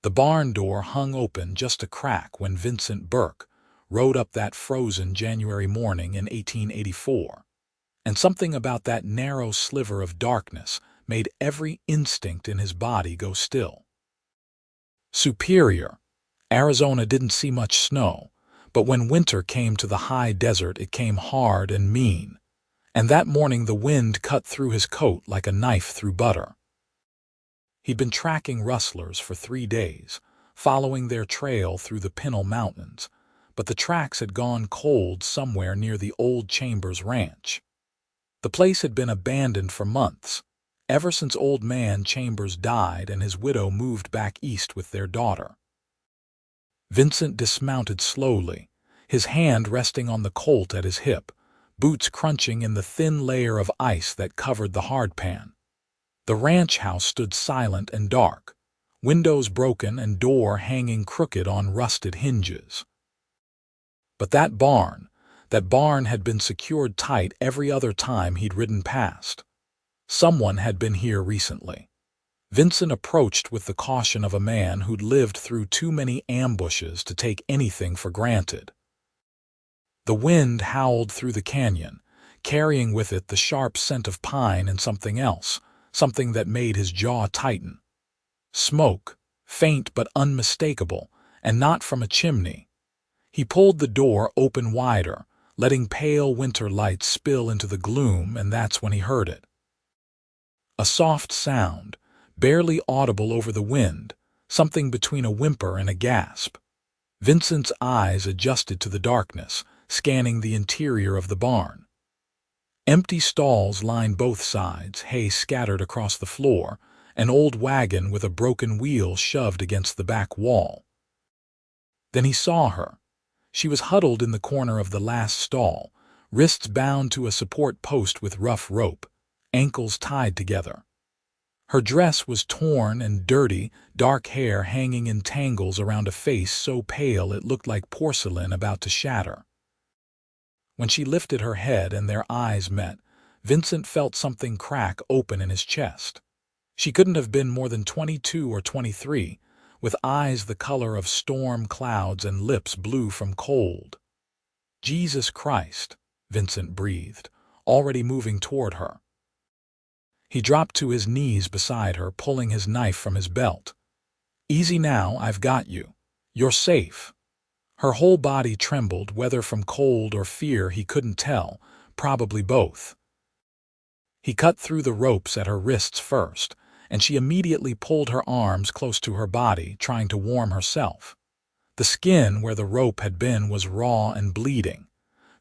The barn door hung open just a crack when Vincent Burke rode up that frozen January morning in 1884, and something about that narrow sliver of darkness made every instinct in his body go still. Superior, Arizona didn't see much snow, but when winter came to the high desert it came hard and mean, and that morning the wind cut through his coat like a knife through butter. He'd been tracking rustlers for 3 days, following their trail through the Pinal Mountains, but the tracks had gone cold somewhere near the old Chambers Ranch. The place had been abandoned for months, ever since old man Chambers died and his widow moved back east with their daughter. Vincent dismounted slowly, his hand resting on the colt at his hip, boots crunching in the thin layer of ice that covered the hardpan. The ranch house stood silent and dark, windows broken and door hanging crooked on rusted hinges. But that barn had been secured tight every other time he'd ridden past. Someone had been here recently. Vincent approached with the caution of a man who'd lived through too many ambushes to take anything for granted. The wind howled through the canyon, carrying with it the sharp scent of pine and something else, something that made his jaw tighten. Smoke, faint but unmistakable, and not from a chimney. He pulled the door open wider, letting pale winter light spill into the gloom, and that's when he heard it. A soft sound, barely audible over the wind, something between a whimper and a gasp. Vincent's eyes adjusted to the darkness, scanning the interior of the barn. Empty stalls lined both sides, hay scattered across the floor, an old wagon with a broken wheel shoved against the back wall. Then he saw her. She was huddled in the corner of the last stall, wrists bound to a support post with rough rope, ankles tied together. Her dress was torn and dirty, dark hair hanging in tangles around a face so pale it looked like porcelain about to shatter. When she lifted her head and their eyes met, Vincent felt something crack open in his chest. She couldn't have been more than 22 or 23, with eyes the color of storm clouds and lips blue from cold. "Jesus Christ," Vincent breathed, already moving toward her. He dropped to his knees beside her, pulling his knife from his belt. "Easy now, I've got you. You're safe." Her whole body trembled, whether from cold or fear he couldn't tell, probably both. He cut through the ropes at her wrists first, and she immediately pulled her arms close to her body, trying to warm herself. The skin where the rope had been was raw and bleeding.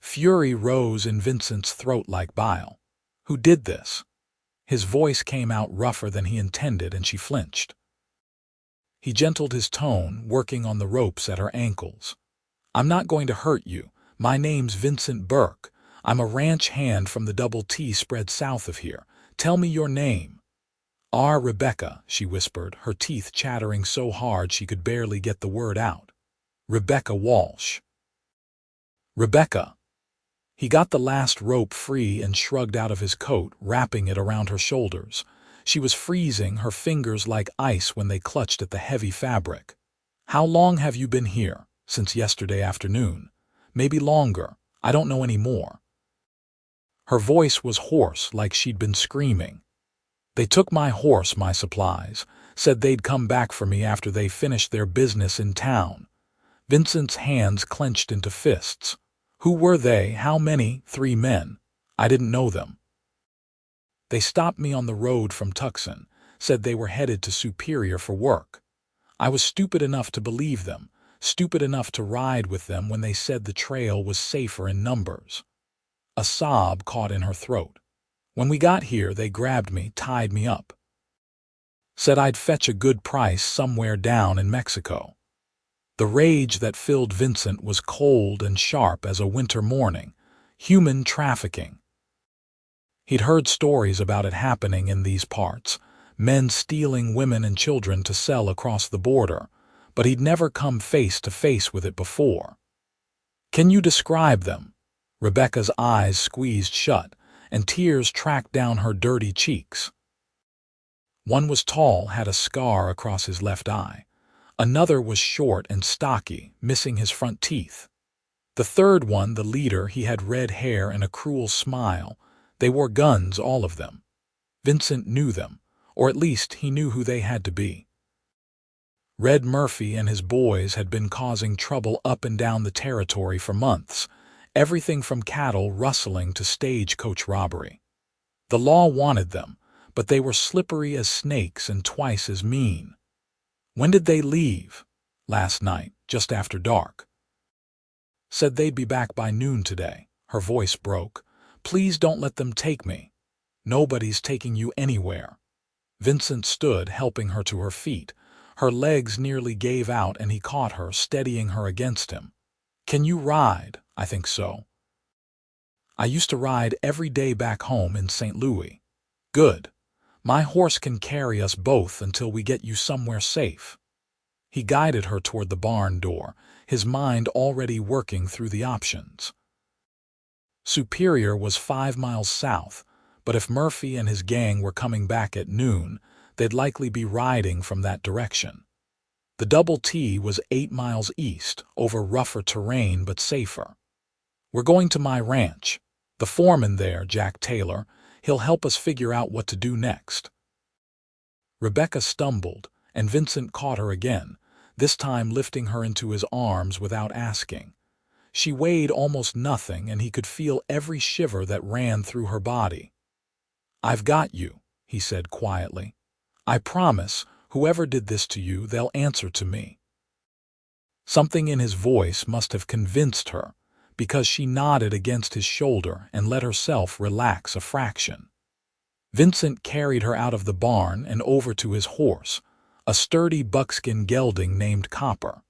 Fury rose in Vincent's throat like bile. "Who did this?" His voice came out rougher than he intended, and she flinched. He gentled his tone, working on the ropes at her ankles. "I'm not going to hurt you. My name's Vincent Burke. I'm a ranch hand from the Double T spread south of here. Tell me your name." "Rebecca," she whispered, her teeth chattering so hard she could barely get the word out. "Rebecca Walsh." "Rebecca." He got the last rope free and shrugged out of his coat, wrapping it around her shoulders. She was freezing, her fingers like ice when they clutched at the heavy fabric. "How long have you been here?" "Since yesterday afternoon. Maybe longer. I don't know any more." Her voice was hoarse, like she'd been screaming. "They took my horse, my supplies, said they'd come back for me after they finished their business in town." Vincent's hands clenched into fists. "Who were they? How many?" "3 men. I didn't know them. They stopped me on the road from Tucson, said they were headed to Superior for work. I was stupid enough to believe them, stupid enough to ride with them when they said the trail was safer in numbers." A sob caught in her throat. "When we got here, they grabbed me, tied me up. Said I'd fetch a good price somewhere down in Mexico." The rage that filled Vincent was cold and sharp as a winter morning. Human trafficking. He'd heard stories about it happening in these parts, men stealing women and children to sell across the border, but he'd never come face to face with it before. "Can you describe them?" Rebecca's eyes squeezed shut, and tears tracked down her dirty cheeks. "One was tall, had a scar across his left eye. Another was short and stocky, missing his front teeth. The third one, the leader, he had red hair and a cruel smile. They wore guns, all of them. Vincent knew them, or at least he knew who they had to be. Red Murphy and his boys had been causing trouble up and down the territory for months, everything from cattle rustling to stagecoach robbery. The law wanted them, but they were slippery as snakes and twice as mean. When did they leave? Last night, just after dark. Said they'd be back by noon today. Her voice broke. Please don't let them take me. Nobody's taking you anywhere. Vincent stood, helping her to her feet. Her legs nearly gave out and he caught her, steadying her against him. Can you ride? I think so. I used to ride every day back home in St. Louis. Good. My horse can carry us both until we get you somewhere safe. He guided her toward the barn door, his mind already working through the options. Superior was 5 miles south, but if Murphy and his gang were coming back at noon, they'd likely be riding from that direction. The Double T was 8 miles east, over rougher terrain but safer. We're going to my ranch. The foreman there, Jack Taylor, he'll help us figure out what to do next. Rebecca stumbled, and Vincent caught her again, this time lifting her into his arms without asking. She weighed almost nothing, and he could feel every shiver that ran through her body. I've got you, he said quietly. I promise, whoever did this to you, they'll answer to me. Something in his voice must have convinced her, because she nodded against his shoulder and let herself relax a fraction. Vincent carried her out of the barn and over to his horse, a sturdy buckskin gelding named Copper.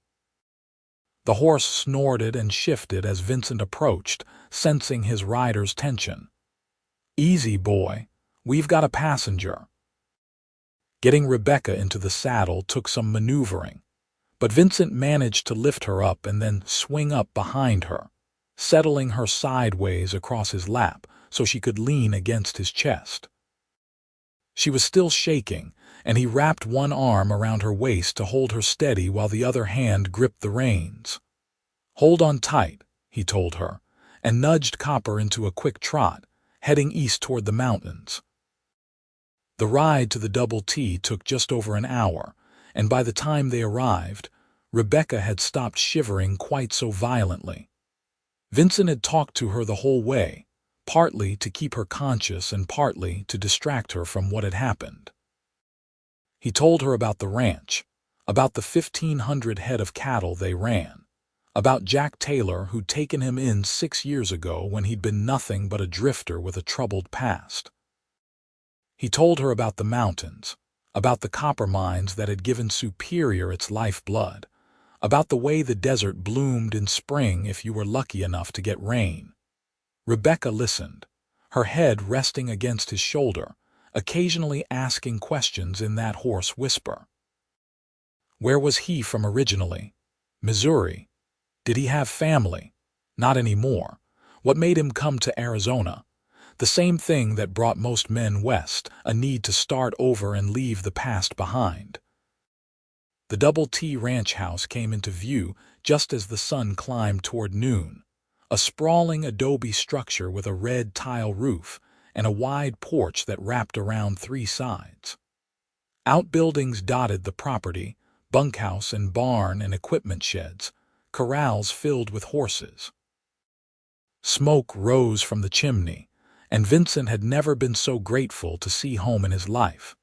The horse snorted and shifted as Vincent approached, sensing his rider's tension. Easy, boy. We've got a passenger. Getting Rebecca into the saddle took some maneuvering, but Vincent managed to lift her up and then swing up behind her, settling her sideways across his lap so she could lean against his chest. She was still shaking, and he wrapped one arm around her waist to hold her steady while the other hand gripped the reins. Hold on tight, he told her, and nudged Copper into a quick trot, heading east toward the mountains. The ride to the Double T took just over an hour, and by the time they arrived, Rebecca had stopped shivering quite so violently. Vincent had talked to her the whole way, partly to keep her conscious and partly to distract her from what had happened. He told her about the ranch, about the 1,500 head of cattle they ran, about Jack Taylor who'd taken him in 6 years ago when he'd been nothing but a drifter with a troubled past. He told her about the mountains, about the copper mines that had given Superior its lifeblood, about the way the desert bloomed in spring if you were lucky enough to get rain. Rebecca listened, her head resting against his shoulder, occasionally asking questions in that hoarse whisper. Where was he from originally? Missouri. Did he have family? Not anymore. What made him come to Arizona? The same thing that brought most men west, a need to start over and leave the past behind. The Double T ranch house came into view just as the sun climbed toward noon, a sprawling adobe structure with a red tile roof and a wide porch that wrapped around 3 sides. Outbuildings dotted the property, bunkhouse and barn and equipment sheds, corrals filled with horses. Smoke rose from the chimney, and Vincent had never been so grateful to see home in his life.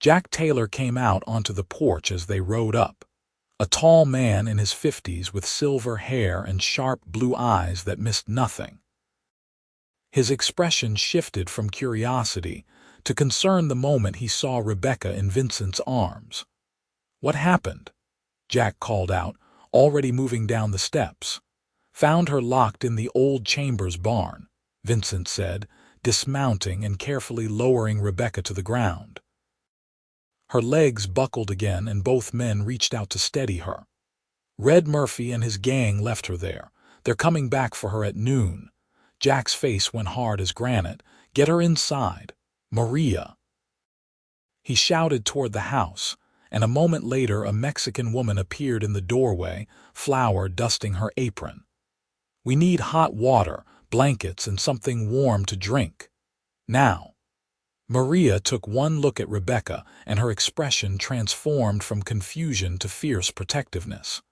Jack Taylor came out onto the porch as they rode up, a tall man in his 50s with silver hair and sharp blue eyes that missed nothing. His expression shifted from curiosity to concern the moment he saw Rebecca in Vincent's arms. What happened? Jack called out, already moving down the steps. Found her locked in the old Chambers barn, Vincent said, dismounting and carefully lowering Rebecca to the ground. Her legs buckled again and both men reached out to steady her. Red Murphy and his gang left her there. They're coming back for her at noon. Jack's face went hard as granite. Get her inside. Maria. He shouted toward the house, and a moment later a Mexican woman appeared in the doorway, flour dusting her apron. "We need hot water, blankets, and something warm to drink. Now." Maria took one look at Rebecca, and her expression transformed from confusion to fierce protectiveness.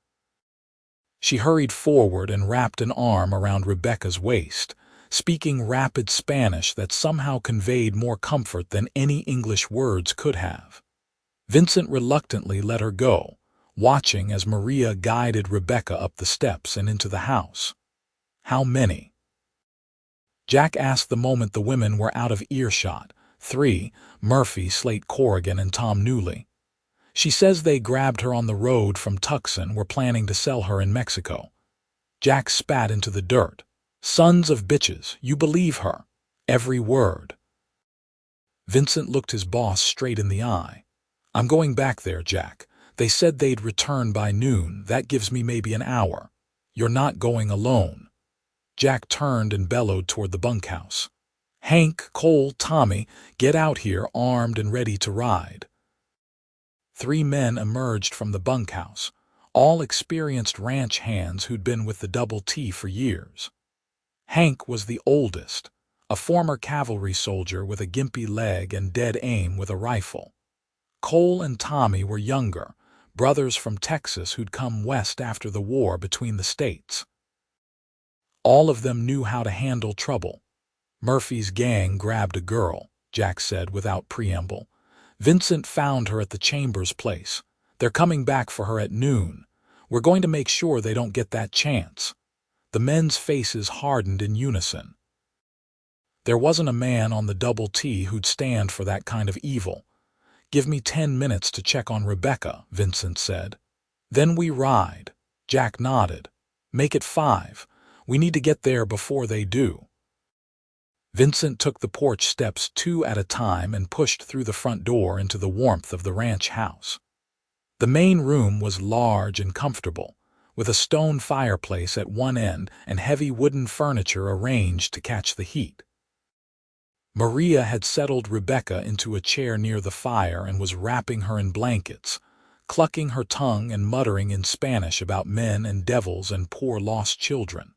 She hurried forward and wrapped an arm around Rebecca's waist, speaking rapid Spanish that somehow conveyed more comfort than any English words could have. Vincent reluctantly let her go, watching as Maria guided Rebecca up the steps and into the house. "How many?" Jack asked the moment the women were out of earshot. "3, Murphy, Slate Corrigan, and Tom Newley. She says they grabbed her on the road from Tucson, were planning to sell her in Mexico." Jack spat into the dirt. "Sons of bitches, you believe her? Every word." Vincent looked his boss straight in the eye. "I'm going back there, Jack. They said they'd return by noon. That gives me maybe an hour. You're not going alone." Jack turned and bellowed toward the bunkhouse. "Hank, Cole, Tommy, get out here armed and ready to ride." 3 men emerged from the bunkhouse, all experienced ranch hands who'd been with the Double T for years. Hank was the oldest, a former cavalry soldier with a gimpy leg and dead aim with a rifle. Cole and Tommy were younger, brothers from Texas who'd come west after the war between the states. All of them knew how to handle trouble. "Murphy's gang grabbed a girl," Jack said without preamble. "Vincent found her at the Chambers place. They're coming back for her at noon. We're going to make sure they don't get that chance." The men's faces hardened in unison. There wasn't a man on the Double T who'd stand for that kind of evil. "Give me 10 minutes to check on Rebecca," Vincent said. "Then we ride." Jack nodded. "Make it 5. We need to get there before they do." Vincent took the porch steps 2 at a time and pushed through the front door into the warmth of the ranch house. The main room was large and comfortable, with a stone fireplace at one end and heavy wooden furniture arranged to catch the heat. Maria had settled Rebecca into a chair near the fire and was wrapping her in blankets, clucking her tongue and muttering in Spanish about men and devils and poor lost children.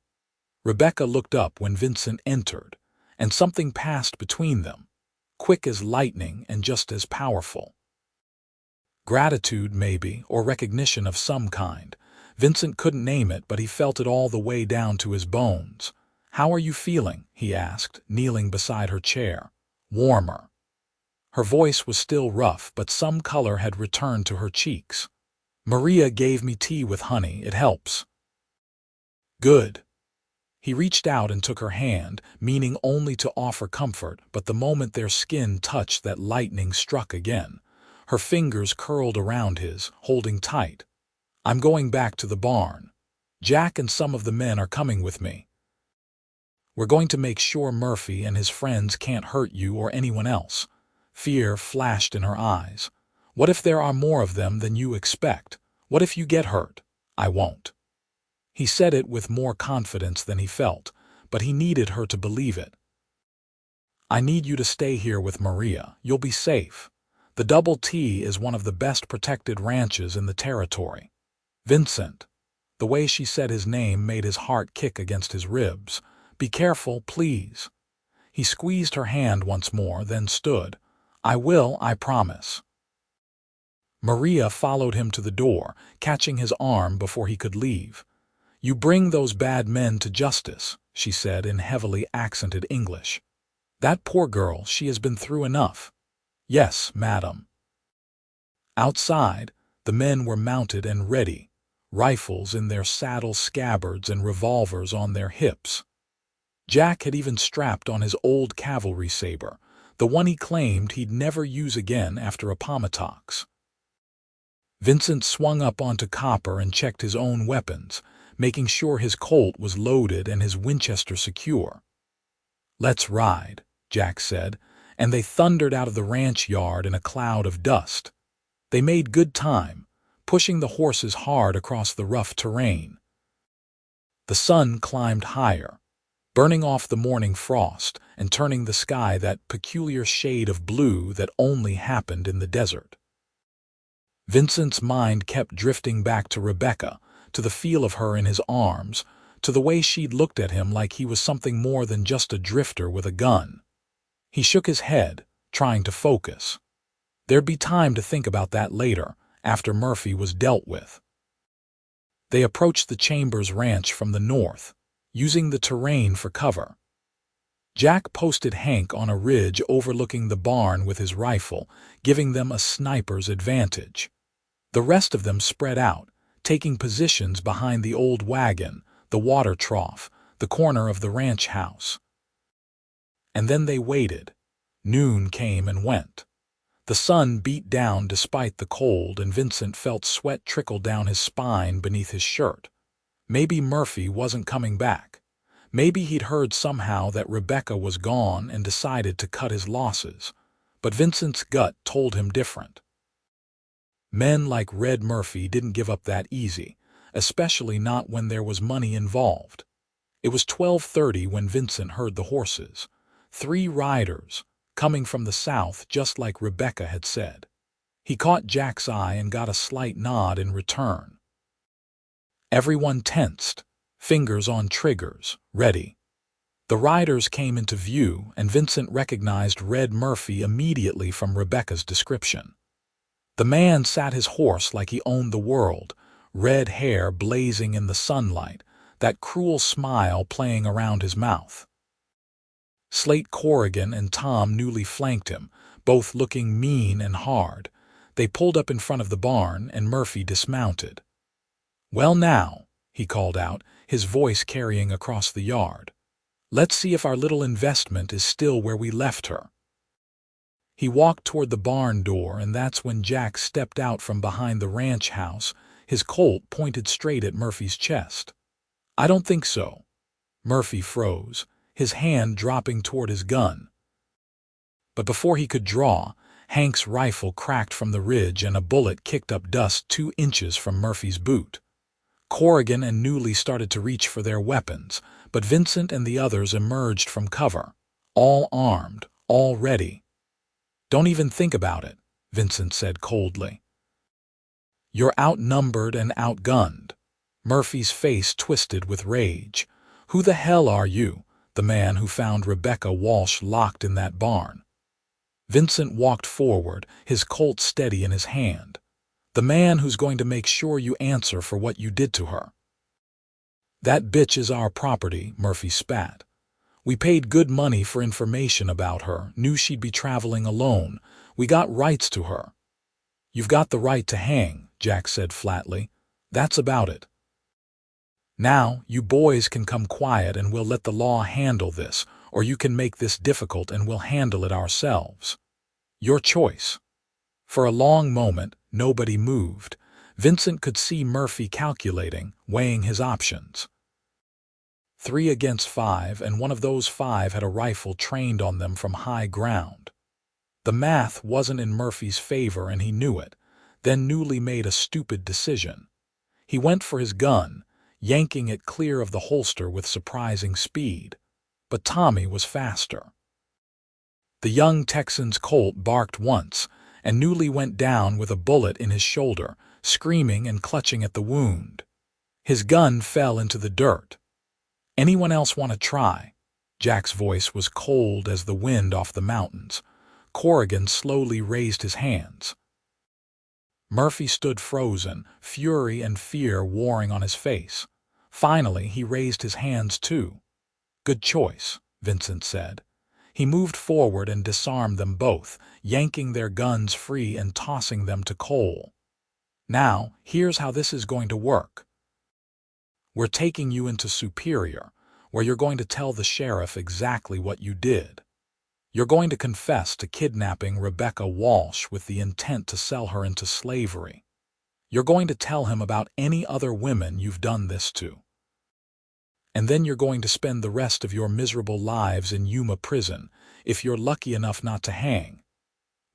Rebecca looked up when Vincent entered, and something passed between them, quick as lightning and just as powerful. Gratitude, maybe, or recognition of some kind. Vincent couldn't name it, but he felt it all the way down to his bones. "How are you feeling?" he asked, kneeling beside her chair. "Warmer." Her voice was still rough, but some color had returned to her cheeks. "Maria gave me tea with honey. It helps." "Good." He reached out and took her hand, meaning only to offer comfort, but the moment their skin touched, that lightning struck again. Her fingers curled around his, holding tight. "I'm going back to the barn. Jack and some of the men are coming with me. We're going to make sure Murphy and his friends can't hurt you or anyone else." Fear flashed in her eyes. "What if there are more of them than you expect? What if you get hurt?" "I won't." He said it with more confidence than he felt, but he needed her to believe it. "I need you to stay here with Maria. You'll be safe. The Double T is one of the best protected ranches in the territory." "Vincent." The way she said his name made his heart kick against his ribs. "Be careful, please." He squeezed her hand once more, then stood. "I will, I promise." Maria followed him to the door, catching his arm before he could leave. "You bring those bad men to justice," she said in heavily accented English. "That poor girl, she has been through enough." "Yes, madam." Outside, the men were mounted and ready, rifles in their saddle scabbards and revolvers on their hips. Jack had even strapped on his old cavalry saber, the one he claimed he'd never use again after Appomattox. Vincent swung up onto Copper and checked his own weapons, making sure his Colt was loaded and his Winchester secure. "Let's ride," Jack said, and they thundered out of the ranch yard in a cloud of dust. They made good time, pushing the horses hard across the rough terrain. The sun climbed higher, burning off the morning frost and turning the sky that peculiar shade of blue that only happened in the desert. Vincent's mind kept drifting back to Rebecca, to the feel of her in his arms, to the way she'd looked at him like he was something more than just a drifter with a gun. He shook his head, trying to focus. There'd be time to think about that later, after Murphy was dealt with. They approached the Chambers Ranch from the north, using the terrain for cover. Jack posted Hank on a ridge overlooking the barn with his rifle, giving them a sniper's advantage. The rest of them spread out, taking positions behind the old wagon, the water trough, the corner of the ranch house. And then they waited. Noon came and went. The sun beat down despite the cold, and Vincent felt sweat trickle down his spine beneath his shirt. Maybe Murphy wasn't coming back. Maybe he'd heard somehow that Rebecca was gone and decided to cut his losses. But Vincent's gut told him different. Men like Red Murphy didn't give up that easy, especially not when there was money involved. It was 12:30 when Vincent heard the horses. 3 riders, coming from the south just like Rebecca had said. He caught Jack's eye and got a slight nod in return. Everyone tensed, fingers on triggers, ready. The riders came into view, and Vincent recognized Red Murphy immediately from Rebecca's description. The man sat his horse like he owned the world, red hair blazing in the sunlight, that cruel smile playing around his mouth. Slate Corrigan and Tom Newley flanked him, both looking mean and hard. They pulled up in front of the barn, and Murphy dismounted. "Well now," he called out, his voice carrying across the yard. "Let's see if our little investment is still where we left her." He walked toward the barn door, and that's when Jack stepped out from behind the ranch house, his Colt pointed straight at Murphy's chest. "I don't think so." Murphy froze, his hand dropping toward his gun. But before he could draw, Hank's rifle cracked from the ridge and a bullet kicked up dust 2 inches from Murphy's boot. Corrigan and Newley started to reach for their weapons, but Vincent and the others emerged from cover, all armed, all ready. "Don't even think about it," Vincent said coldly. "You're outnumbered and outgunned." Murphy's face twisted with rage. "Who the hell are you, the man who found Rebecca Walsh locked in that barn?" Vincent walked forward, his Colt steady in his hand. "The man who's going to make sure you answer for what you did to her." "That bitch is our property," Murphy spat. "We paid good money for information about her, knew she'd be traveling alone. We got rights to her." "You've got the right to hang," Jack said flatly. "That's about it. Now, you boys can come quiet and we'll let the law handle this, or you can make this difficult and we'll handle it ourselves. Your choice." For a long moment, nobody moved. Vincent could see Murphy calculating, weighing his options. 3 against 5, and one of those 5 had a rifle trained on them from high ground. The math wasn't in Murphy's favor, and he knew it. Then Newley made a stupid decision. He went for his gun, yanking it clear of the holster with surprising speed. But Tommy was faster. The young Texan's Colt barked once, and Newley went down with a bullet in his shoulder, screaming and clutching at the wound. His gun fell into the dirt. "Anyone else want to try?" Jack's voice was cold as the wind off the mountains. Corrigan slowly raised his hands. Murphy stood frozen, fury and fear warring on his face. Finally, he raised his hands too. "Good choice," Vincent said. He moved forward and disarmed them both, yanking their guns free and tossing them to Cole. "Now, here's how this is going to work. We're taking you into Superior, where you're going to tell the sheriff exactly what you did. You're going to confess to kidnapping Rebecca Walsh with the intent to sell her into slavery. You're going to tell him about any other women you've done this to. And then you're going to spend the rest of your miserable lives in Yuma prison, if you're lucky enough not to hang."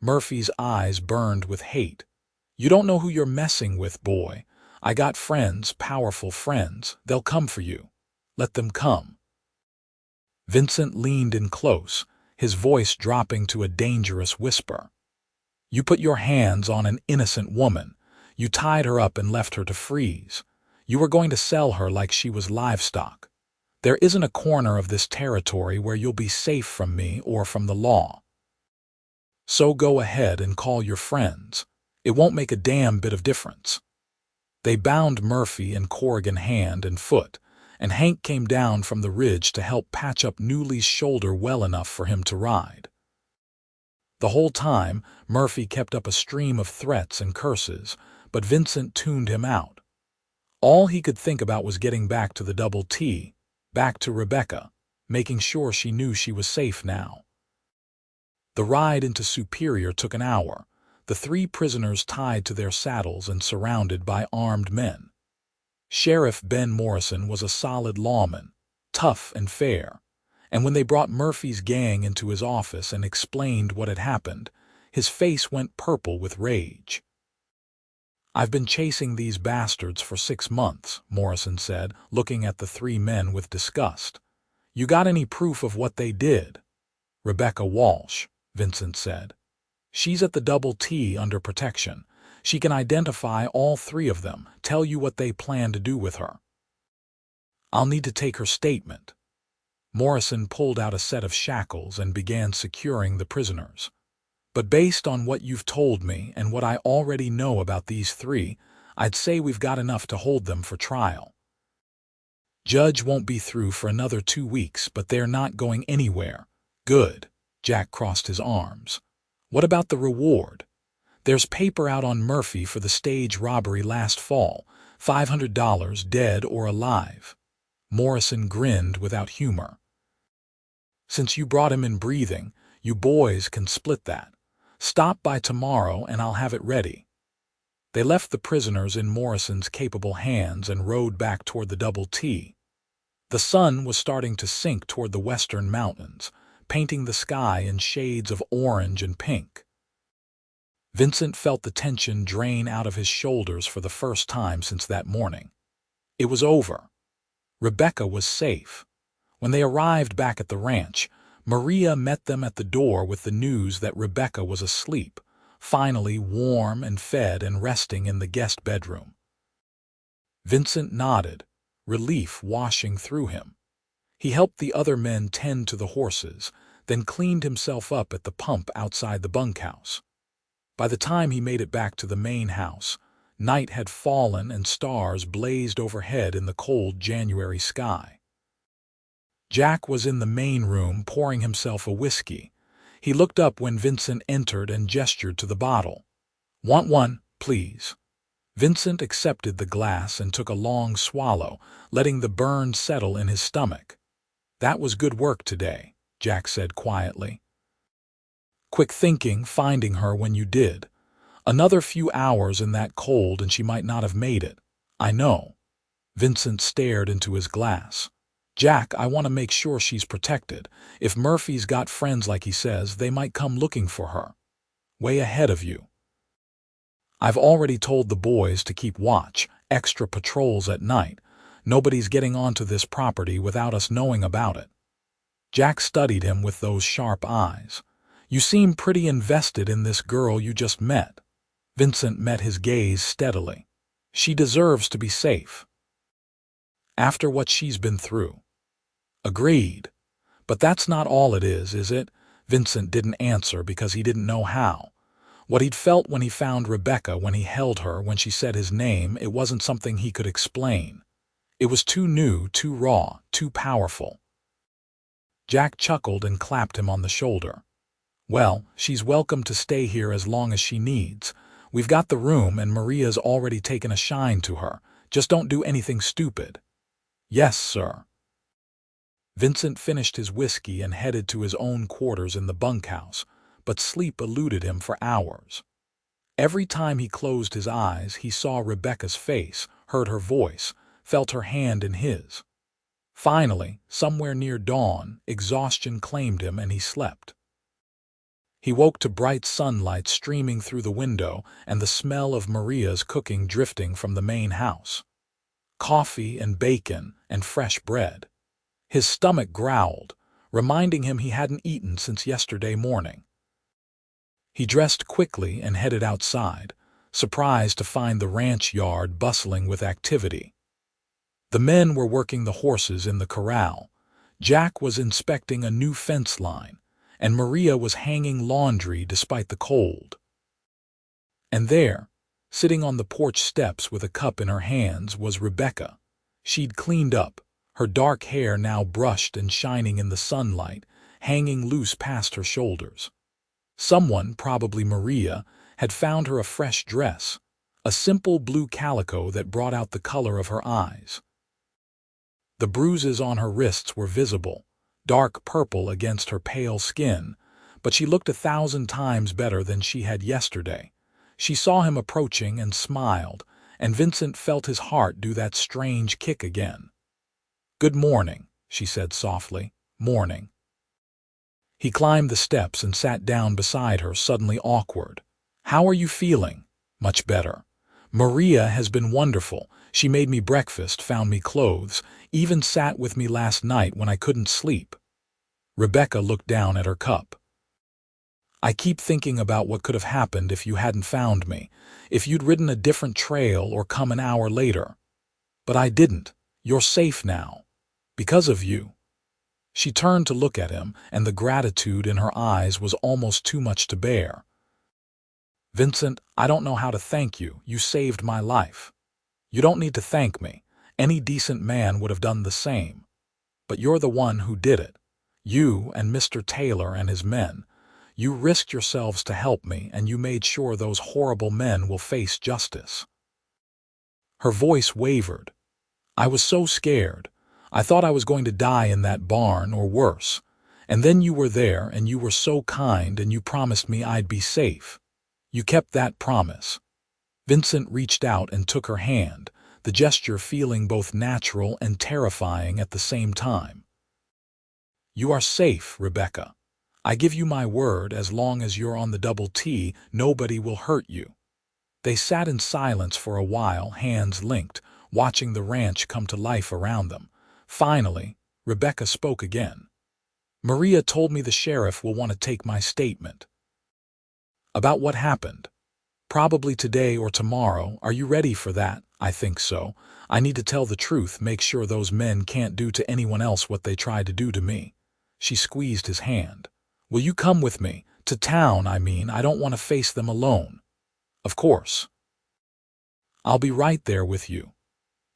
Murphy's eyes burned with hate. "You don't know who you're messing with, boy. I got friends, powerful friends. They'll come for you. Let them come." Vincent leaned in close, his voice dropping to a dangerous whisper. "You put your hands on an innocent woman, You tied her up and left her to freeze. You were going to sell her like she was livestock. There isn't a corner of this territory where you'll be safe from me or from the law. So go ahead and call your friends. It won't make a damn bit of difference." They bound Murphy and Corrigan hand and foot, and Hank came down from the ridge to help patch up Newley's shoulder well enough for him to ride. The whole time, Murphy kept up a stream of threats and curses, but Vincent tuned him out. All he could think about was getting back to the Double T, back to Rebecca, making sure she knew she was safe now. The ride into Superior took an hour, the 3 prisoners tied to their saddles and surrounded by armed men. Sheriff Ben Morrison was a solid lawman, tough and fair, and when they brought Murphy's gang into his office and explained what had happened, his face went purple with rage. "I've been chasing these bastards for 6 months, Morrison said, looking at the 3 men with disgust. "You got any proof of what they did?" "Rebecca Walsh," Vincent said. "She's at the Double T under protection. She can identify all 3 of them, tell you what they plan to do with her." "I'll need to take her statement." Morrison pulled out a set of shackles and began securing the prisoners. "But based on what you've told me and what I already know about these 3, I'd say we've got enough to hold them for trial. Judge won't be through for another 2 weeks, but they're not going anywhere." "Good." Jack crossed his arms. "What about the reward?" "There's paper out on Murphy for the stage robbery last fall, $500 dead or alive." Morrison grinned without humor. "Since you brought him in breathing, you boys can split that. Stop by tomorrow and I'll have it ready." They left the prisoners in Morrison's capable hands and rode back toward the Double T. The sun was starting to sink toward the western mountains, painting the sky in shades of orange and pink. Vincent felt the tension drain out of his shoulders for the first time since that morning. It was over. Rebecca was safe. When they arrived back at the ranch, Maria met them at the door with the news that Rebecca was asleep, finally warm and fed and resting in the guest bedroom. Vincent nodded, relief washing through him. He helped the other men tend to the horses, then cleaned himself up at the pump outside the bunkhouse. By the time he made it back to the main house, night had fallen and stars blazed overhead in the cold January sky. Jack was in the main room pouring himself a whiskey. He looked up when Vincent entered and gestured to the bottle. "Want one, please?" Vincent accepted the glass and took a long swallow, letting the burn settle in his stomach. "That was good work today," Jack said quietly. "Quick thinking finding her when you did. Another few hours in that cold and she might not have made it. I know." Vincent stared into his glass. "Jack, I want to make sure she's protected. If Murphy's got friends like he says, they might come looking for her. Way ahead of you. I've already told the boys to keep watch, extra patrols at night. Nobody's getting onto this property without us knowing about it." Jack studied him with those sharp eyes. "You seem pretty invested in this girl you just met." Vincent met his gaze steadily. "She deserves to be safe. After what she's been through." "Agreed. But that's not all it is it?" Vincent didn't answer because he didn't know how. What he'd felt when he found Rebecca, when he held her, when she said his name, it wasn't something he could explain. It was too new, too raw, too powerful. Jack chuckled and clapped him on the shoulder. "Well, she's welcome to stay here as long as she needs. We've got the room and Maria's already taken a shine to her. Just don't do anything stupid." "Yes, sir." Vincent finished his whiskey and headed to his own quarters in the bunkhouse, but sleep eluded him for hours. Every time he closed his eyes, he saw Rebecca's face, heard her voice, felt her hand in his. Finally, somewhere near dawn, exhaustion claimed him and he slept. He woke to bright sunlight streaming through the window and the smell of Maria's cooking drifting from the main house. Coffee and bacon and fresh bread. His stomach growled, reminding him he hadn't eaten since yesterday morning. He dressed quickly and headed outside, surprised to find the ranch yard bustling with activity. The men were working the horses in the corral, Jack was inspecting a new fence line, and Maria was hanging laundry despite the cold. And there, sitting on the porch steps with a cup in her hands, was Rebecca. She'd cleaned up, her dark hair now brushed and shining in the sunlight, hanging loose past her shoulders. Someone, probably Maria, had found her a fresh dress, a simple blue calico that brought out the color of her eyes. The bruises on her wrists were visible, dark purple against her pale skin, but she looked 1,000 times better than she had yesterday. She saw him approaching and smiled, and Vincent felt his heart do that strange kick again. "Good morning," she said softly. "Morning." He climbed the steps and sat down beside her, suddenly awkward. "How are you feeling?" "Much better. Maria has been wonderful. She made me breakfast, found me clothes, even sat with me last night when I couldn't sleep." Rebecca looked down at her cup. "I keep thinking about what could have happened if you hadn't found me, if you'd ridden a different trail or come an hour later. But I didn't. You're safe now. Because of you." She turned to look at him, and the gratitude in her eyes was almost too much to bear. "Vincent, I don't know how to thank you. You saved my life. You don't need to thank me. Any decent man would have done the same. But you're the one who did it. You and Mr. Taylor and his men. You risked yourselves to help me, and you made sure those horrible men will face justice." Her voice wavered. "I was so scared. I thought I was going to die in that barn or worse. And then you were there, and you were so kind, and you promised me I'd be safe. You kept that promise." Vincent reached out and took her hand, the gesture feeling both natural and terrifying at the same time. "You are safe, Rebecca. I give you my word, as long as you're on the double T, nobody will hurt you." They sat in silence for a while, hands linked, watching the ranch come to life around them. Finally, Rebecca spoke again. "Maria told me the sheriff will want to take my statement." "About what happened?" "Probably today or tomorrow. Are you ready for that?" "I think so. I need to tell the truth, make sure those men can't do to anyone else what they tried to do to me." She squeezed his hand. "Will you come with me? To town, I mean. I don't want to face them alone." "Of course. I'll be right there with you."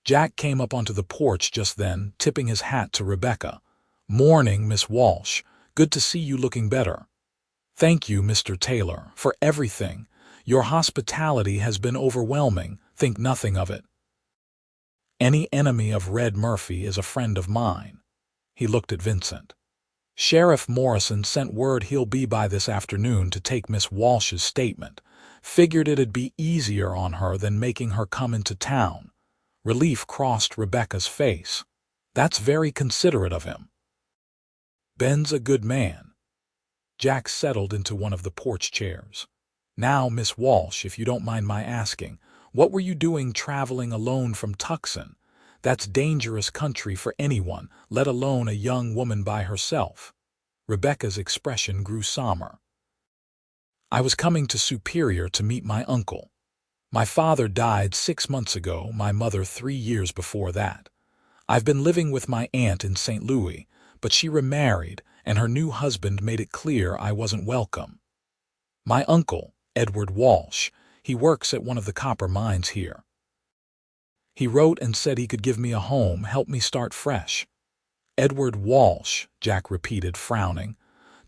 Jack came up onto the porch just then, tipping his hat to Rebecca. "Morning, Miss Walsh. Good to see you looking better." "Thank you, Mr. Taylor, for everything. Your hospitality has been overwhelming. Think nothing of it. Any enemy of Red Murphy is a friend of mine." He looked at Vincent. "Sheriff Morrison sent word he'll be by this afternoon to take Miss Walsh's statement. Figured it'd be easier on her than making her come into town." Relief crossed Rebecca's face. "That's very considerate of him. Ben's a good man." Jack settled into one of the porch chairs. "Now, Miss Walsh, if you don't mind my asking, what were you doing traveling alone from Tucson? That's dangerous country for anyone, let alone a young woman by herself." Rebecca's expression grew somber. "I was coming to Superior to meet my uncle. My father died 6 months ago, my mother 3 years before that. I've been living with my aunt in St. Louis, but she remarried, and her new husband made it clear I wasn't welcome. My uncle, Edward Walsh, he works at one of the copper mines here. He wrote and said he could give me a home, help me start fresh." "Edward Walsh," Jack repeated, frowning.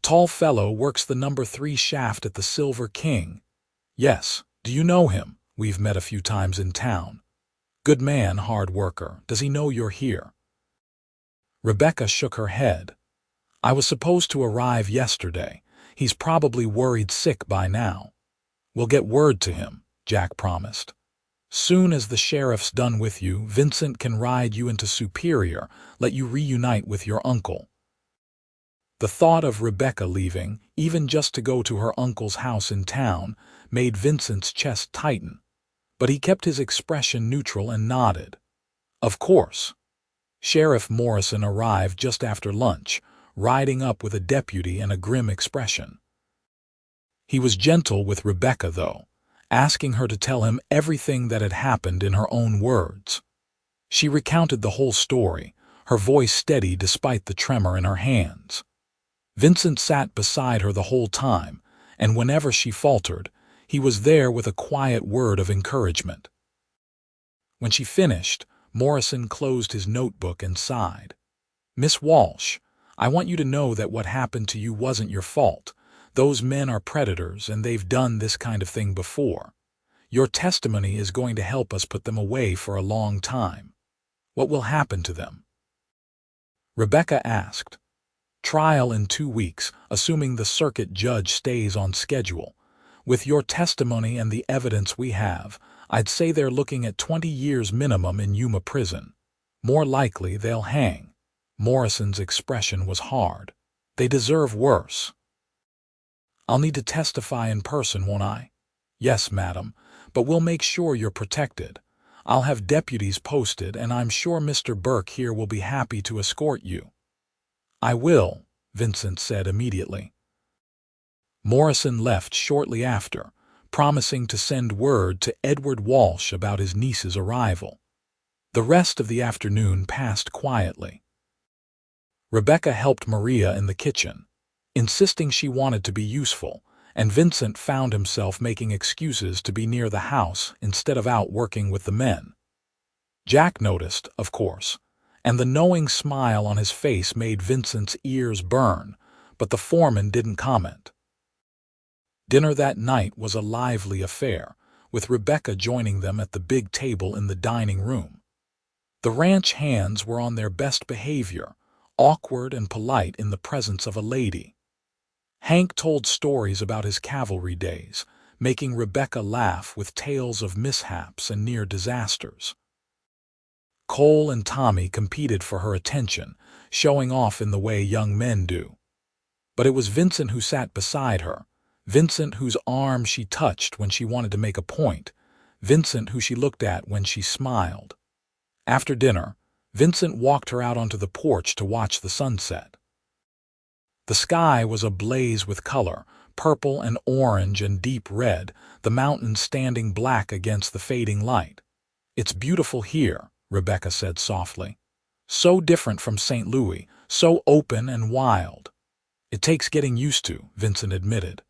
"Tall fellow, works the number 3 shaft at the Silver King." "Yes. Do you know him?" "We've met a few times in town." "Good man, hard worker. Does he know you're here?" Rebecca shook her head. "I was supposed to arrive yesterday. He's probably worried sick by now." "We'll get word to him," Jack promised. "Soon as the sheriff's done with you, Vincent can ride you into Superior, let you reunite with your uncle." The thought of Rebecca leaving, even just to go to her uncle's house in town, made Vincent's chest tighten. But he kept his expression neutral and nodded. "Of course." Sheriff Morrison arrived just after lunch, riding up with a deputy and a grim expression. He was gentle with Rebecca, though, asking her to tell him everything that had happened in her own words. She recounted the whole story, her voice steady despite the tremor in her hands. Vincent sat beside her the whole time, and whenever she faltered, he was there with a quiet word of encouragement. When she finished, Morrison closed his notebook and sighed. "Miss Walsh, I want you to know that what happened to you wasn't your fault. Those men are predators, and they've done this kind of thing before. Your testimony is going to help us put them away for a long time. What will happen to them?" Rebecca asked. "Trial in 2 weeks, assuming the circuit judge stays on schedule. With your testimony and the evidence we have, I'd say they're looking at 20 years minimum in Yuma prison. More likely they'll hang." Morrison's expression was hard. "They deserve worse." "I'll need to testify in person, won't I?" "Yes, madam, but we'll make sure you're protected. I'll have deputies posted, and I'm sure Mr. Burke here will be happy to escort you." "I will," Vincent said immediately. Morrison left shortly after, promising to send word to Edward Walsh about his niece's arrival. The rest of the afternoon passed quietly. Rebecca helped Maria in the kitchen, insisting she wanted to be useful, and Vincent found himself making excuses to be near the house instead of out working with the men. Jack noticed, of course, and the knowing smile on his face made Vincent's ears burn, but the foreman didn't comment. Dinner that night was a lively affair, with Rebecca joining them at the big table in the dining room. The ranch hands were on their best behavior, awkward and polite in the presence of a lady. Hank told stories about his cavalry days, making Rebecca laugh with tales of mishaps and near disasters. Cole and Tommy competed for her attention, showing off in the way young men do. But it was Vincent who sat beside her, Vincent whose arm she touched when she wanted to make a point, Vincent who she looked at when she smiled. After dinner, Vincent walked her out onto the porch to watch the sunset. The sky was ablaze with color, purple and orange and deep red, the mountains standing black against the fading light. "It's beautiful here," Rebecca said softly. "So different from St. Louis, so open and wild." "It takes getting used to," Vincent admitted.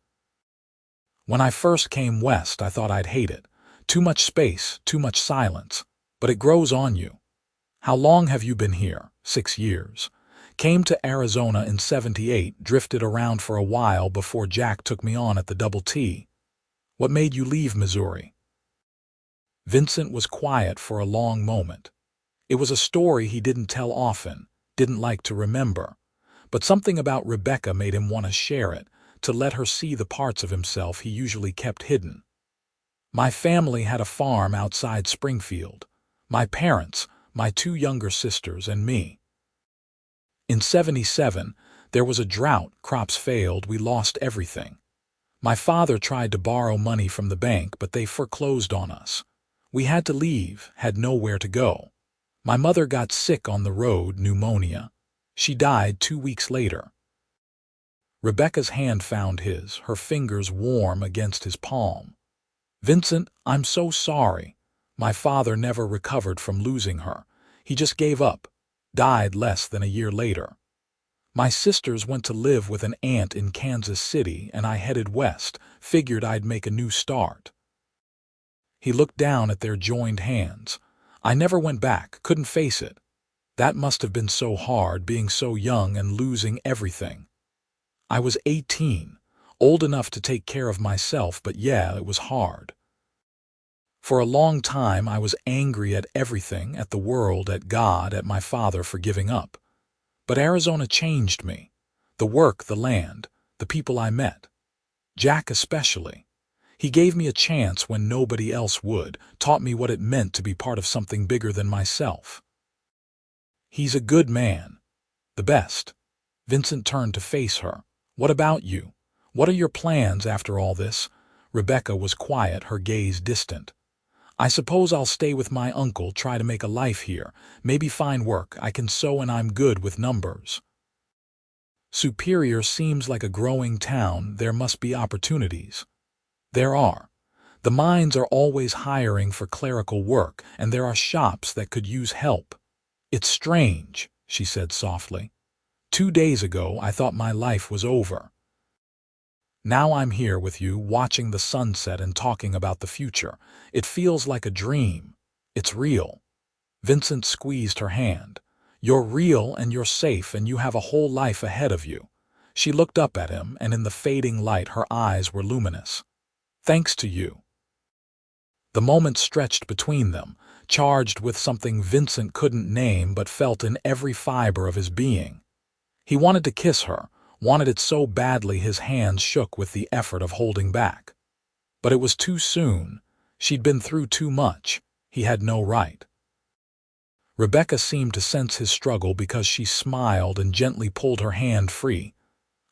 "When I first came west, I thought I'd hate it. Too much space, too much silence. But it grows on you." "How long have you been here?" 6 years. "Came to Arizona in '78, drifted around for a while before Jack took me on at the Double T." "What made you leave Missouri?" Vincent was quiet for a long moment. It was a story he didn't tell often, didn't like to remember. But something about Rebecca made him want to share it, to let her see the parts of himself he usually kept hidden. "My family had a farm outside Springfield. My parents, my 2 younger sisters, and me. In '77, there was a drought, crops failed, we lost everything. My father tried to borrow money from the bank, but they foreclosed on us. We had to leave, had nowhere to go. My mother got sick on the road, pneumonia. She died 2 weeks later." Rebecca's hand found his, her fingers warm against his palm. "Vincent, I'm so sorry. My father never recovered from losing her. He just gave up, died less than a year later. My sisters went to live with an aunt in Kansas City, and I headed west, figured I'd make a new start." He looked down at their joined hands. "I never went back, couldn't face it. That must have been so hard, being so young and losing everything. I was 18, old enough to take care of myself, but yeah, it was hard. For a long time I was angry at everything, at the world, at God, at my father for giving up. But Arizona changed me. The work, the land, the people I met. Jack especially. He gave me a chance when nobody else would, taught me what it meant to be part of something bigger than myself. He's a good man. The best." Vincent turned to face her. "What about you? What are your plans after all this?" Rebecca was quiet, her gaze distant. "I suppose I'll stay with my uncle, try to make a life here, maybe find work. I can sew and I'm good with numbers." "Superior seems like a growing town. There must be opportunities." "There are. The mines are always hiring for clerical work, and there are shops that could use help. It's strange, she said softly. 2 days ago, I thought my life was over. Now I'm here with you, watching the sunset and talking about the future. It feels like a dream. It's real. Vincent squeezed her hand. You're real and you're safe and you have a whole life ahead of you. She looked up at him, and in the fading light her eyes were luminous. Thanks to you. The moment stretched between them, charged with something Vincent couldn't name but felt in every fiber of his being. He wanted to kiss her, wanted it so badly his hands shook with the effort of holding back. But it was too soon. She'd been through too much. He had no right. Rebecca seemed to sense his struggle because she smiled and gently pulled her hand free.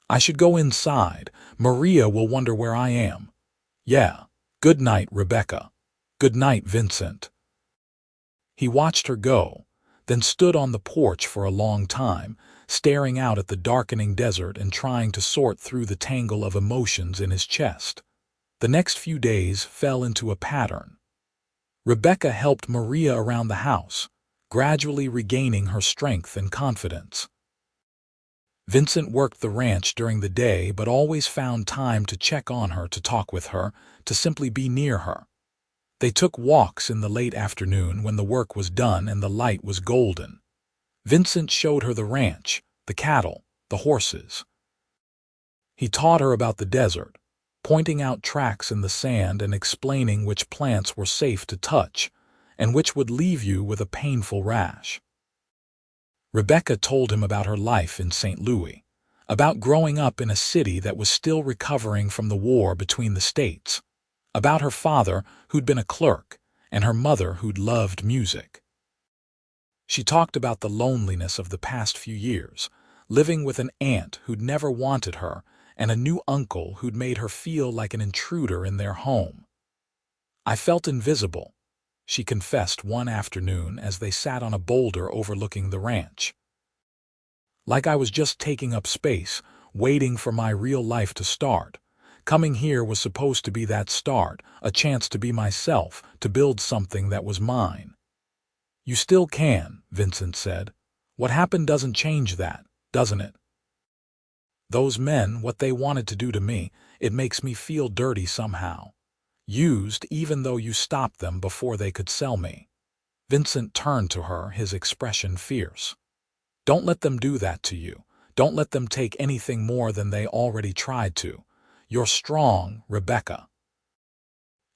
I should go inside. Maria will wonder where I am. Yeah. Good night, Rebecca. Good night, Vincent. He watched her go, then stood on the porch for a long time, staring out at the darkening desert and trying to sort through the tangle of emotions in his chest. The next few days fell into a pattern. Rebecca helped Maria around the house, gradually regaining her strength and confidence. Vincent worked the ranch during the day but always found time to check on her, to talk with her, to simply be near her. They took walks in the late afternoon when the work was done and the light was golden. Vincent showed her the ranch, the cattle, the horses. He taught her about the desert, pointing out tracks in the sand and explaining which plants were safe to touch and which would leave you with a painful rash. Rebecca told him about her life in St. Louis, about growing up in a city that was still recovering from the war between the states, about her father who'd been a clerk and her mother who'd loved music. She talked about the loneliness of the past few years, living with an aunt who'd never wanted her and a new uncle who'd made her feel like an intruder in their home. I felt invisible, she confessed one afternoon as they sat on a boulder overlooking the ranch. Like I was just taking up space, waiting for my real life to start. Coming here was supposed to be that start, a chance to be myself, to build something that was mine. You still can, Vincent said. What happened doesn't change that, doesn't it? Those men, what they wanted to do to me, it makes me feel dirty somehow. Used even though you stopped them before they could sell me. Vincent turned to her, his expression fierce. Don't let them do that to you. Don't let them take anything more than they already tried to. You're strong, Rebecca.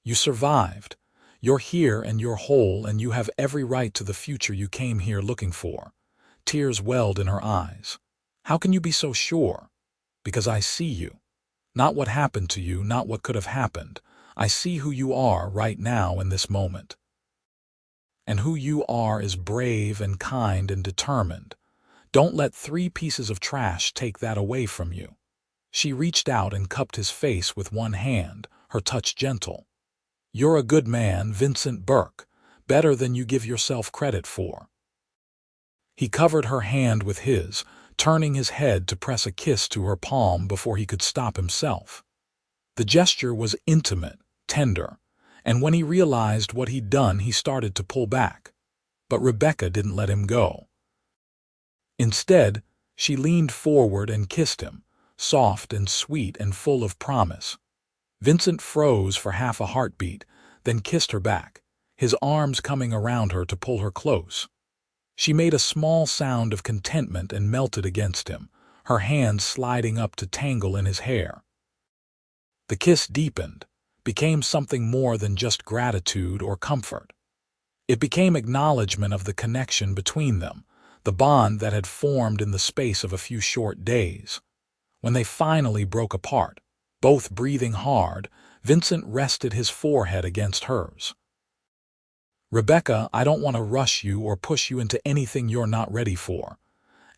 You survived. You're here and you're whole and you have every right to the future you came here looking for. Tears welled in her eyes. How can you be so sure? Because I see you. Not what happened to you, not what could have happened. I see who you are right now in this moment. And who you are is brave and kind and determined. Don't let 3 pieces of trash take that away from you. She reached out and cupped his face with one hand, her touch gentle. You're a good man, Vincent Burke, better than you give yourself credit for. He covered her hand with his, turning his head to press a kiss to her palm before he could stop himself. The gesture was intimate, tender, and when he realized what he'd done, he started to pull back. But Rebecca didn't let him go. Instead, she leaned forward and kissed him, soft and sweet and full of promise. Vincent froze for half a heartbeat, then kissed her back, his arms coming around her to pull her close. She made a small sound of contentment and melted against him, her hands sliding up to tangle in his hair. The kiss deepened, became something more than just gratitude or comfort. It became acknowledgement of the connection between them, the bond that had formed in the space of a few short days. When they finally broke apart, both breathing hard, Vincent rested his forehead against hers. Rebecca, I don't want to rush you or push you into anything you're not ready for.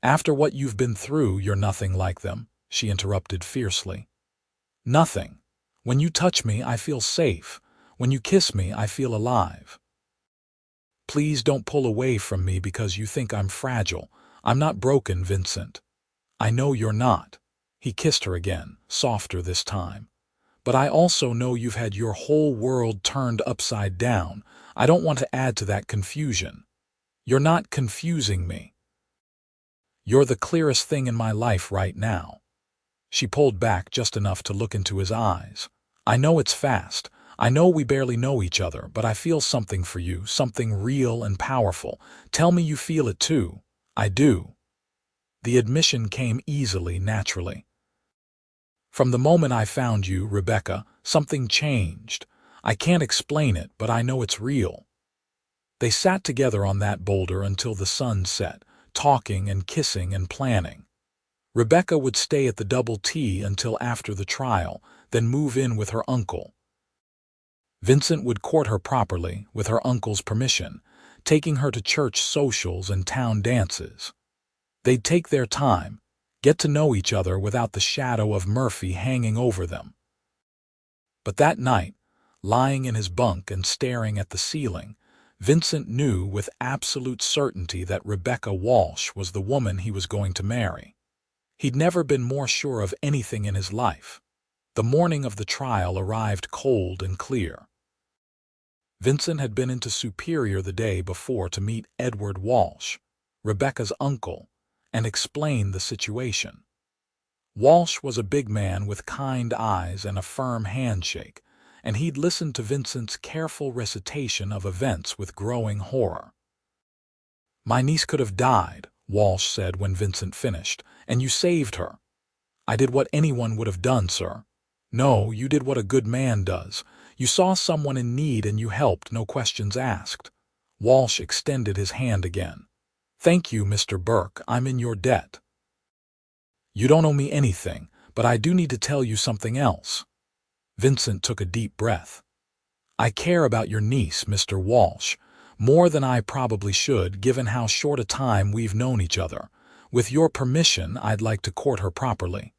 After what you've been through, you're nothing like them, she interrupted fiercely. Nothing. When you touch me, I feel safe. When you kiss me, I feel alive. Please don't pull away from me because you think I'm fragile. I'm not broken, Vincent. I know you're not. He kissed her again, softer this time. But I also know you've had your whole world turned upside down. I don't want to add to that confusion. You're not confusing me. You're the clearest thing in my life right now." She pulled back just enough to look into his eyes. "I know it's fast. I know we barely know each other, but I feel something for you, something real and powerful. Tell me you feel it too." "I do." The admission came easily, naturally. "From the moment I found you, Rebecca, something changed. I can't explain it, but I know it's real." They sat together on that boulder until the sun set, talking and kissing and planning. Rebecca would stay at the double T until after the trial, then move in with her uncle. Vincent would court her properly, with her uncle's permission, taking her to church socials and town dances. They'd take their time, get to know each other without the shadow of Murphy hanging over them. But that night, lying in his bunk and staring at the ceiling, Vincent knew with absolute certainty that Rebecca Walsh was the woman he was going to marry. He'd never been more sure of anything in his life. The morning of the trial arrived cold and clear. Vincent had been into Superior the day before to meet Edward Walsh, Rebecca's uncle, and explain the situation. Walsh was a big man with kind eyes and a firm handshake, and he'd listened to Vincent's careful recitation of events with growing horror. "My niece could have died," Walsh said when Vincent finished, "and you saved her." "I did what anyone would have done, sir." "No, you did what a good man does. You saw someone in need and you helped, no questions asked." Walsh extended his hand again. "Thank you, Mr. Burke, I'm in your debt." "You don't owe me anything, but I do need to tell you something else." Vincent took a deep breath. "I care about your niece, Mr. Walsh, more than I probably should, given how short a time we've known each other. With your permission, I'd like to court her properly."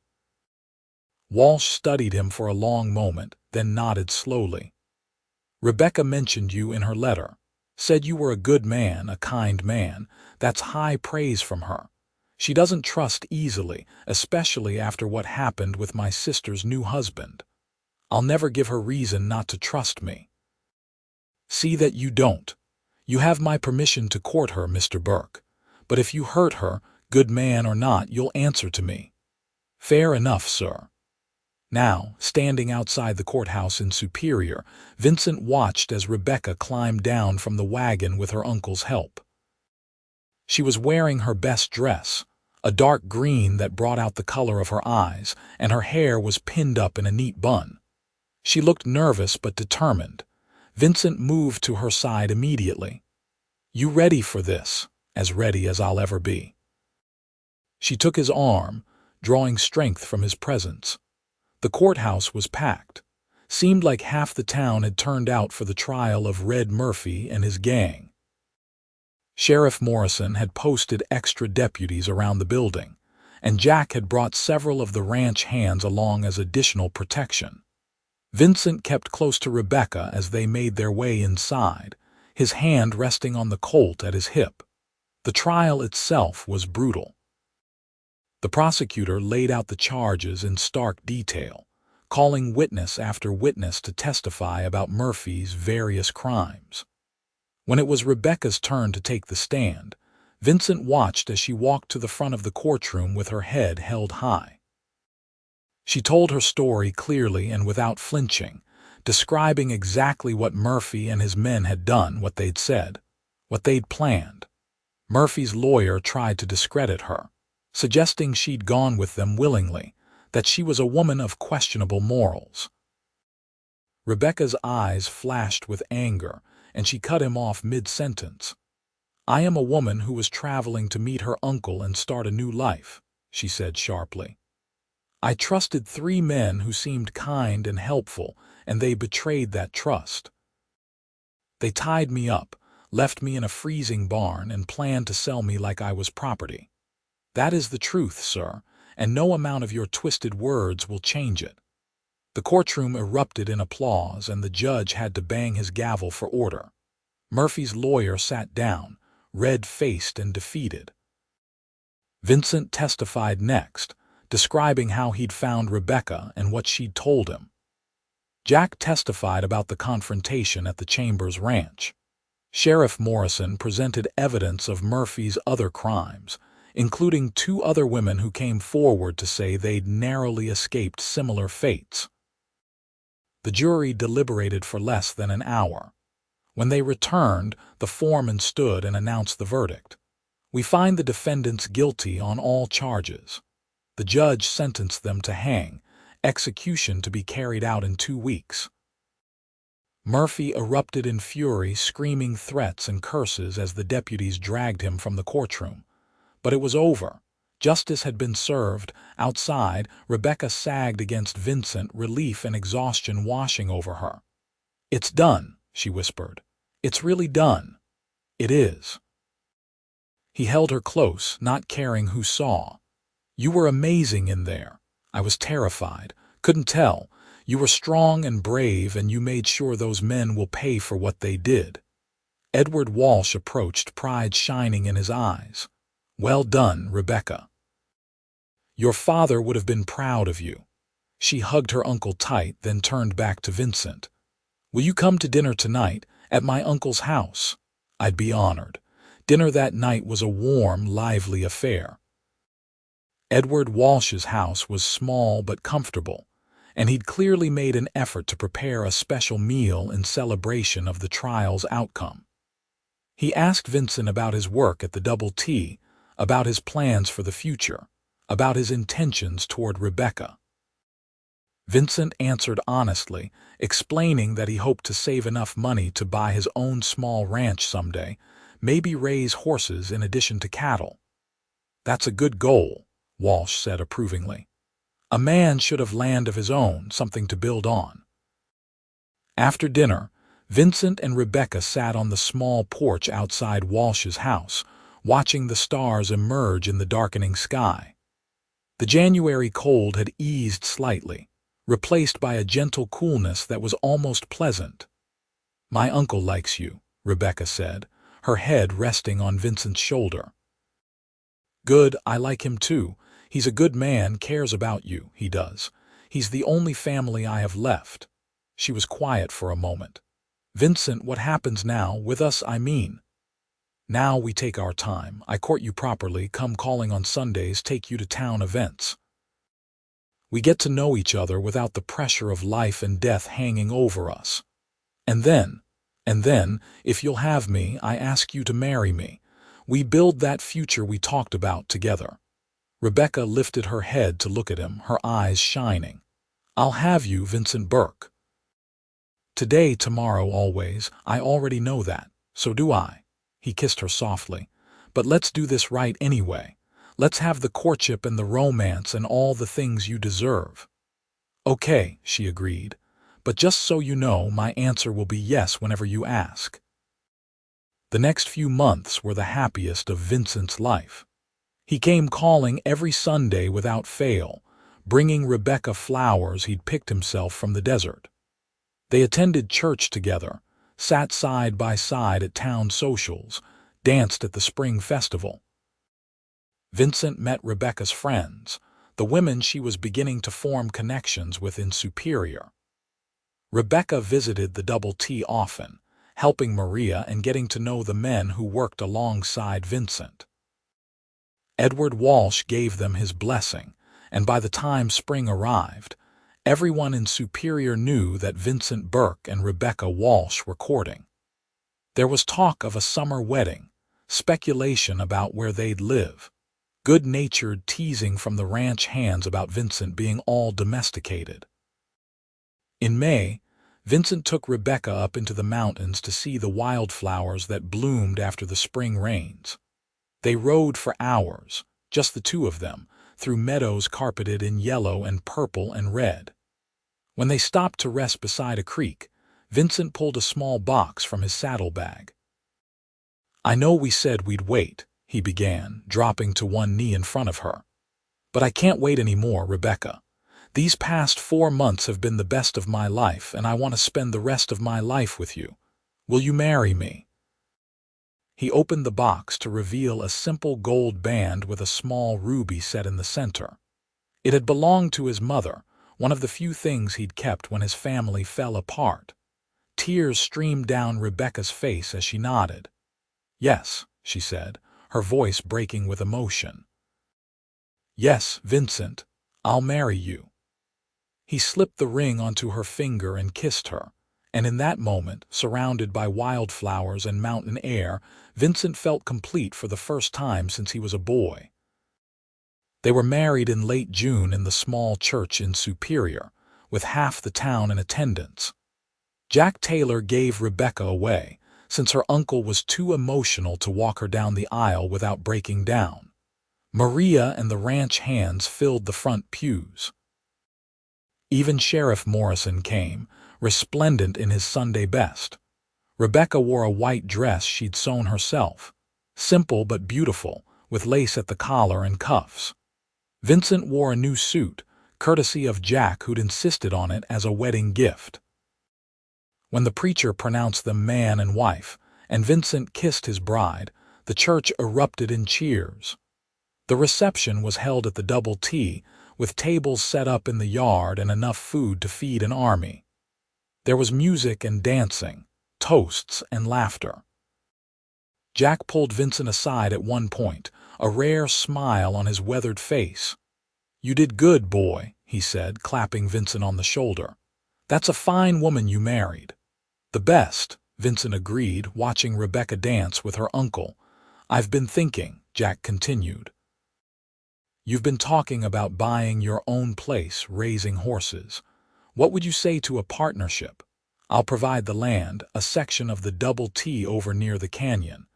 Walsh studied him for a long moment, then nodded slowly. "Rebecca mentioned you in her letter. Said you were a good man, a kind man. That's high praise from her. She doesn't trust easily, especially after what happened with my sister's new husband. I'll never give her reason not to trust me." "See that you don't. You have my permission to court her, Mr. Burke. But if you hurt her, good man or not, you'll answer to me." "Fair enough, sir." Now, standing outside the courthouse in Superior, Vincent watched as Rebecca climbed down from the wagon with her uncle's help. She was wearing her best dress, a dark green that brought out the color of her eyes, and her hair was pinned up in a neat bun. She looked nervous but determined. Vincent moved to her side immediately. "You ready for this?" "As ready as I'll ever be." She took his arm, drawing strength from his presence. The courthouse was packed. Seemed like half the town had turned out for the trial of Red Murphy and his gang. Sheriff Morrison had posted extra deputies around the building, and Jack had brought several of the ranch hands along as additional protection. Vincent kept close to Rebecca as they made their way inside, his hand resting on the Colt at his hip. The trial itself was brutal. The prosecutor laid out the charges in stark detail, calling witness after witness to testify about Murphy's various crimes. When it was Rebecca's turn to take the stand, Vincent watched as she walked to the front of the courtroom with her head held high. She told her story clearly and without flinching, describing exactly what Murphy and his men had done, what they'd said, what they'd planned. Murphy's lawyer tried to discredit her, suggesting she'd gone with them willingly, that she was a woman of questionable morals. Rebecca's eyes flashed with anger, and she cut him off mid-sentence. "I am a woman who was traveling to meet her uncle and start a new life," she said sharply. "I trusted 3 men who seemed kind and helpful, and they betrayed that trust. They tied me up, left me in a freezing barn, and planned to sell me like I was property. That is the truth, sir, and no amount of your twisted words will change it." The courtroom erupted in applause, and the judge had to bang his gavel for order. Murphy's lawyer sat down, red-faced and defeated. Vincent testified next, describing how he'd found Rebecca and what she'd told him. Jack testified about the confrontation at the Chambers Ranch. Sheriff Morrison presented evidence of Murphy's other crimes, including 2 other women who came forward to say they'd narrowly escaped similar fates. The jury deliberated for less than an hour. When they returned, the foreman stood and announced the verdict. "We find the defendants guilty on all charges." The judge sentenced them to hang, execution to be carried out in 2 weeks. Murphy erupted in fury, screaming threats and curses as the deputies dragged him from the courtroom. But it was over. Justice had been served. Outside, Rebecca sagged against Vincent, relief and exhaustion washing over her. "It's done," she whispered. "It's really done." "It is." He held her close, not caring who saw. "You were amazing in there. I was terrified. Couldn't tell. You were strong and brave, and you made sure those men will pay for what they did." Edward Walsh approached, pride shining in his eyes. "Well done, Rebecca. Your father would have been proud of you." She hugged her uncle tight, then turned back to Vincent. "Will you come to dinner tonight, at my uncle's house?" "I'd be honored." Dinner that night was a warm, lively affair. Edward Walsh's house was small but comfortable, and he'd clearly made an effort to prepare a special meal in celebration of the trial's outcome. He asked Vincent about his work at the Double T, about his plans for the future, about his intentions toward Rebecca. Vincent answered honestly, explaining that he hoped to save enough money to buy his own small ranch someday, maybe raise horses in addition to cattle. "That's a good goal," Walsh said approvingly. "A man should have land of his own, something to build on." After dinner, Vincent and Rebecca sat on the small porch outside Walsh's house, watching the stars emerge in the darkening sky. The January cold had eased slightly, replaced by a gentle coolness that was almost pleasant. "My uncle likes you," Rebecca said, her head resting on Vincent's shoulder. "Good, I like him too. He's a good man, cares about you, he does. He's the only family I have left." She was quiet for a moment. "Vincent, what happens now, with us, I mean?" "Now we take our time. I court you properly, come calling on Sundays, take you to town events. We get to know each other without the pressure of life and death hanging over us. And then, if you'll have me, I ask you to marry me. We build that future we talked about together." Rebecca lifted her head to look at him, her eyes shining. "I'll have you, Vincent Burke. Today, tomorrow, always. I already know that. So do I." He kissed her softly. "But let's do this right anyway. Let's have the courtship and the romance and all the things you deserve." "Okay," she agreed. "But just so you know, my answer will be yes whenever you ask." The next few months were the happiest of Vincent's life. He came calling every Sunday without fail, bringing Rebecca flowers he'd picked himself from the desert. They attended church together, sat side by side at town socials, danced at the spring festival. Vincent met Rebecca's friends, the women she was beginning to form connections with in Superior. Rebecca visited the Double T often, helping Maria and getting to know the men who worked alongside Vincent. Edward Walsh gave them his blessing, and by the time spring arrived, everyone in Superior knew that Vincent Burke and Rebecca Walsh were courting. There was talk of a summer wedding, speculation about where they'd live, good-natured teasing from the ranch hands about Vincent being all domesticated. In May, Vincent took Rebecca up into the mountains to see the wildflowers that bloomed after the spring rains. They rode for hours, just the 2 of them, through meadows carpeted in yellow and purple and red. When they stopped to rest beside a creek, Vincent pulled a small box from his saddlebag. "I know we said we'd wait," he began, dropping to one knee in front of her. "But I can't wait anymore, Rebecca. These past 4 months have been the best of my life, and I want to spend the rest of my life with you. Will you marry me?" He opened the box to reveal a simple gold band with a small ruby set in the center. It had belonged to his mother, one of the few things he'd kept when his family fell apart. Tears streamed down Rebecca's face as she nodded. "Yes," she said, her voice breaking with emotion. "Yes, Vincent, I'll marry you." He slipped the ring onto her finger and kissed her, and in that moment, surrounded by wildflowers and mountain air, Vincent felt complete for the first time since he was a boy. They were married in late June in the small church in Superior, with half the town in attendance. Jack Taylor gave Rebecca away, since her uncle was too emotional to walk her down the aisle without breaking down. Maria and the ranch hands filled the front pews. Even Sheriff Morrison came, resplendent in his Sunday best. Rebecca wore a white dress she'd sewn herself, simple but beautiful, with lace at the collar and cuffs. Vincent wore a new suit, courtesy of Jack, who'd insisted on it as a wedding gift. When the preacher pronounced them man and wife, and Vincent kissed his bride, the church erupted in cheers. The reception was held at the Double T, with tables set up in the yard and enough food to feed an army. There was music and dancing, toasts and laughter. Jack pulled Vincent aside at one point, a rare smile on his weathered face. "You did good, boy," he said, clapping Vincent on the shoulder. "That's a fine woman you married." "The best," Vincent agreed, watching Rebecca dance with her uncle. "I've been thinking," Jack continued. "You've been talking about buying your own place, raising horses. What would you say to a partnership? I'll provide the land, a section of the Double T over near the canyon.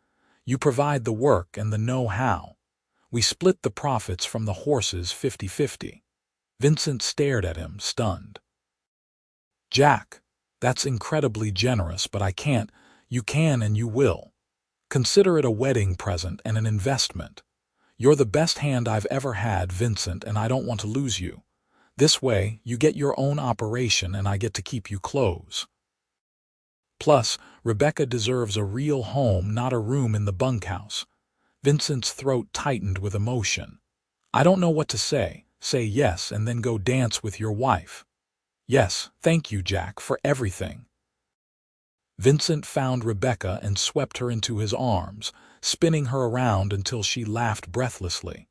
You provide the work and the know-how. We split the profits from the horses 50-50. Vincent stared at him, stunned. "Jack, that's incredibly generous, but I can't." "You can and you will. Consider it a wedding present and an investment. You're the best hand I've ever had, Vincent, and I don't want to lose you. This way, you get your own operation and I get to keep you close. Plus, Rebecca deserves a real home, not a room in the bunkhouse." Vincent's throat tightened with emotion. "I don't know what to say. Say yes and then go dance with your wife." "Yes, thank you, Jack, for everything." Vincent found Rebecca and swept her into his arms, spinning her around until she laughed breathlessly.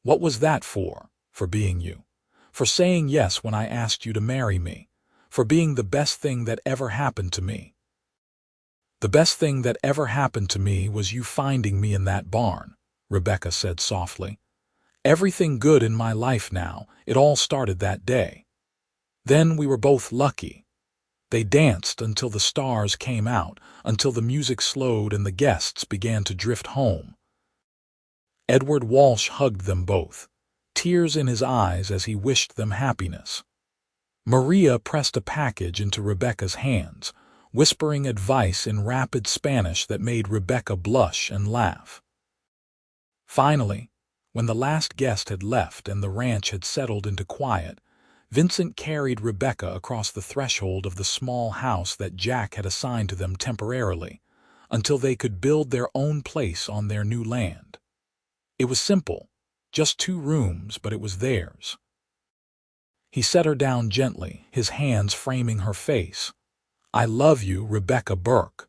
"What was that for?" "For being you. For saying yes when I asked you to marry me. For being the best thing that ever happened to me." "The best thing that ever happened to me was you finding me in that barn," Rebecca said softly. "Everything good in my life now, it all started that day. Then we were both lucky." They danced until the stars came out, until the music slowed and the guests began to drift home. Edward Walsh hugged them both, tears in his eyes as he wished them happiness. Maria pressed a package into Rebecca's hands, whispering advice in rapid Spanish that made Rebecca blush and laugh. Finally, when the last guest had left and the ranch had settled into quiet, Vincent carried Rebecca across the threshold of the small house that Jack had assigned to them temporarily, until they could build their own place on their new land. It was simple, just 2 rooms, but it was theirs. He set her down gently, his hands framing her face. "I love you, Rebecca Burke."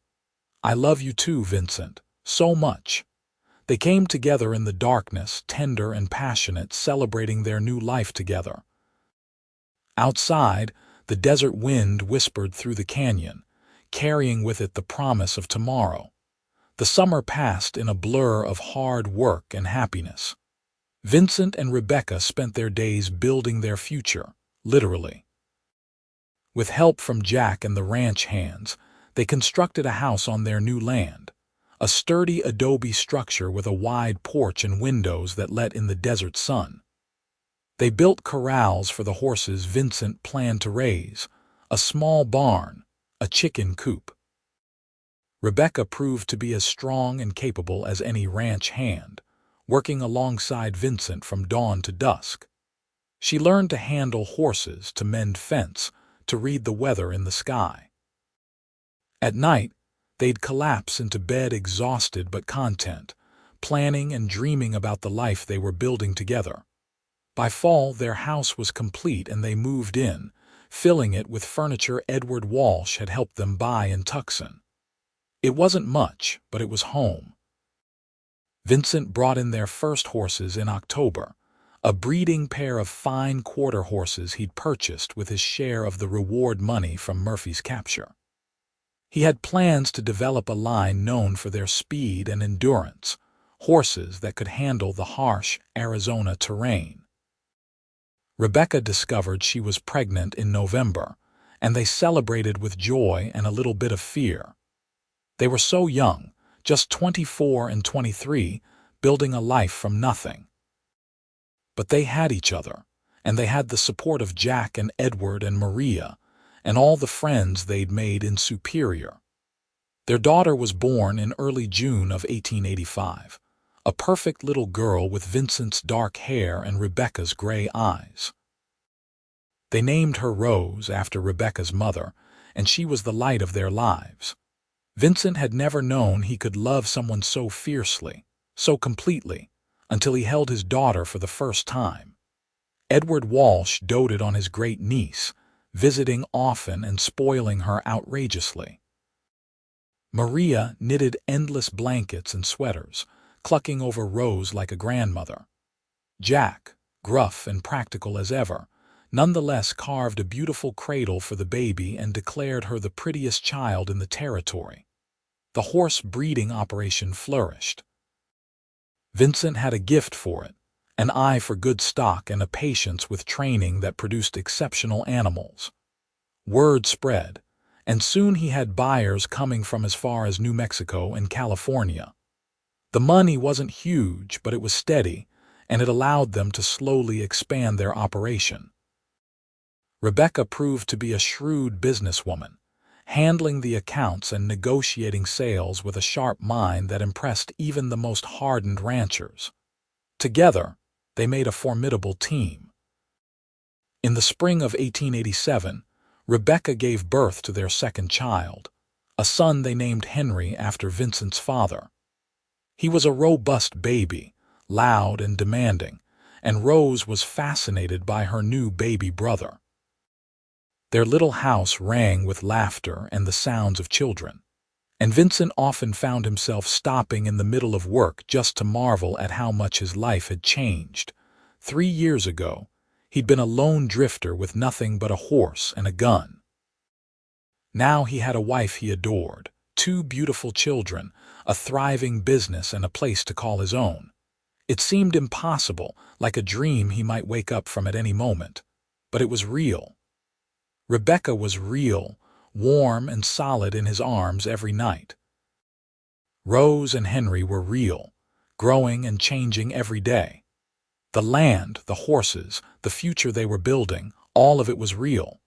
"I love you too, Vincent, so much." They came together in the darkness, tender and passionate, celebrating their new life together. Outside, the desert wind whispered through the canyon, carrying with it the promise of tomorrow. The summer passed in a blur of hard work and happiness. Vincent and Rebecca spent their days building their future, literally. With help from Jack and the ranch hands, they constructed a house on their new land, a sturdy adobe structure with a wide porch and windows that let in the desert sun. They built corrals for the horses Vincent planned to raise, a small barn, a chicken coop. Rebecca proved to be as strong and capable as any ranch hand, working alongside Vincent from dawn to dusk. She learned to handle horses, to mend fence, to read the weather in the sky. At night, they'd collapse into bed exhausted but content, planning and dreaming about the life they were building together. By fall, their house was complete and they moved in, filling it with furniture Edward Walsh had helped them buy in Tucson. It wasn't much, but it was home. Vincent brought in their first horses in October, a breeding pair of fine quarter horses he'd purchased with his share of the reward money from Murphy's capture. He had plans to develop a line known for their speed and endurance, horses that could handle the harsh Arizona terrain. Rebecca discovered she was pregnant in November, and they celebrated with joy and a little bit of fear. They were so young, just 24 and 23, building a life from nothing. But they had each other, and they had the support of Jack and Edward and Maria, and all the friends they'd made in Superior. Their daughter was born in early June of 1885, a perfect little girl with Vincent's dark hair and Rebecca's gray eyes. They named her Rose after Rebecca's mother, and she was the light of their lives. Vincent had never known he could love someone so fiercely, so completely, until he held his daughter for the first time. Edward Walsh doted on his great niece, visiting often and spoiling her outrageously. Maria knitted endless blankets and sweaters, clucking over Rose like a grandmother. Jack, gruff and practical as ever, nonetheless carved a beautiful cradle for the baby and declared her the prettiest child in the territory. The horse breeding operation flourished. Vincent had a gift for it, an eye for good stock and a patience with training that produced exceptional animals. Word spread, and soon he had buyers coming from as far as New Mexico and California. The money wasn't huge, but it was steady, and it allowed them to slowly expand their operation. Rebecca proved to be a shrewd businesswoman, handling the accounts and negotiating sales with a sharp mind that impressed even the most hardened ranchers. Together, they made a formidable team. In the spring of 1887, Rebecca gave birth to their second child, a son they named Henry after Vincent's father. He was a robust baby, loud and demanding, and Rose was fascinated by her new baby brother. Their little house rang with laughter and the sounds of children, and Vincent often found himself stopping in the middle of work just to marvel at how much his life had changed. 3 years ago, he'd been a lone drifter with nothing but a horse and a gun. Now he had a wife he adored, 2 beautiful children, a thriving business and a place to call his own. It seemed impossible, like a dream he might wake up from at any moment, but it was real. Rebecca was real, warm and solid in his arms every night. Rose and Henry were real, growing and changing every day. The land, the horses, the future they were building, all of it was real.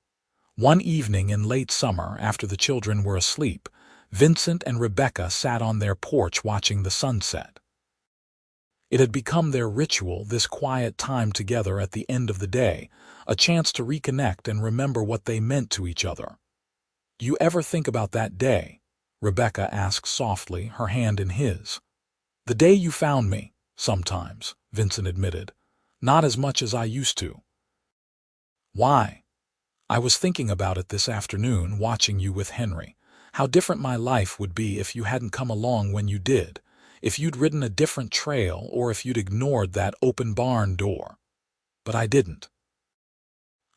One evening in late summer, after the children were asleep, Vincent and Rebecca sat on their porch watching the sunset. It had become their ritual, this quiet time together at the end of the day, a chance to reconnect and remember what they meant to each other. "Do you ever think about that day?" Rebecca asked softly, her hand in his. "The day you found me, sometimes," Vincent admitted. "Not as much as I used to." "Why?" "I was thinking about it this afternoon, watching you with Henry. How different my life would be if you hadn't come along when you did, if you'd ridden a different trail, or if you'd ignored that open barn door. But I didn't.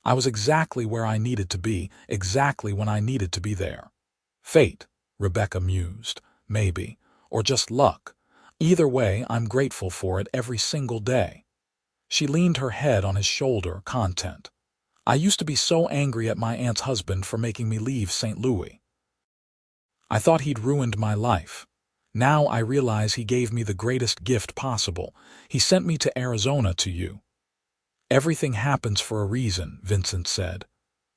I was exactly where I needed to be, exactly when I needed to be there. Fate," Rebecca mused, "maybe, or just luck. Either way, I'm grateful for it every single day." She leaned her head on his shoulder, content. "I used to be so angry at my aunt's husband for making me leave St. Louis. I thought he'd ruined my life. Now I realize he gave me the greatest gift possible. He sent me to Arizona to you." "Everything happens for a reason," Vincent said.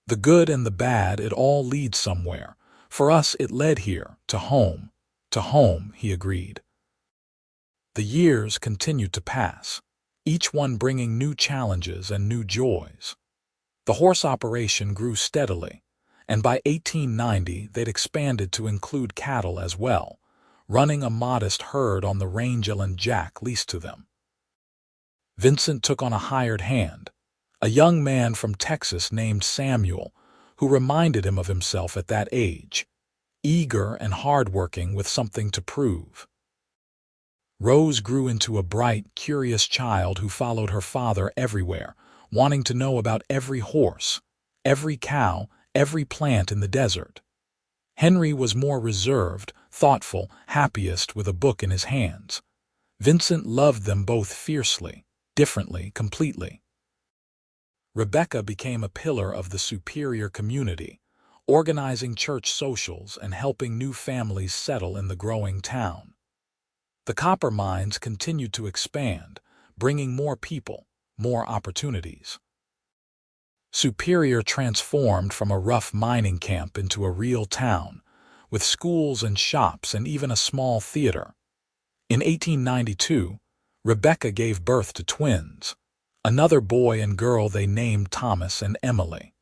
"The good and the bad, it all leads somewhere. For us, it led here, to home." "To home," he agreed. The years continued to pass, each one bringing new challenges and new joys. The horse operation grew steadily, and by 1890 they'd expanded to include cattle as well, running a modest herd on the range Jack leased to them. Vincent took on a hired hand, a young man from Texas named Samuel, who reminded him of himself at that age, eager and hardworking with something to prove. Rose grew into a bright, curious child who followed her father everywhere, wanting to know about every horse, every cow, every plant in the desert. Henry was more reserved, thoughtful, happiest with a book in his hands. Vincent loved them both fiercely, differently, completely. Rebecca became a pillar of the superior community, organizing church socials and helping new families settle in the growing town. The copper mines continued to expand, bringing more people, more opportunities. Superior transformed from a rough mining camp into a real town, with schools and shops and even a small theater. In 1892, Rebecca gave birth to twins, another boy and girl they named Thomas and Emily.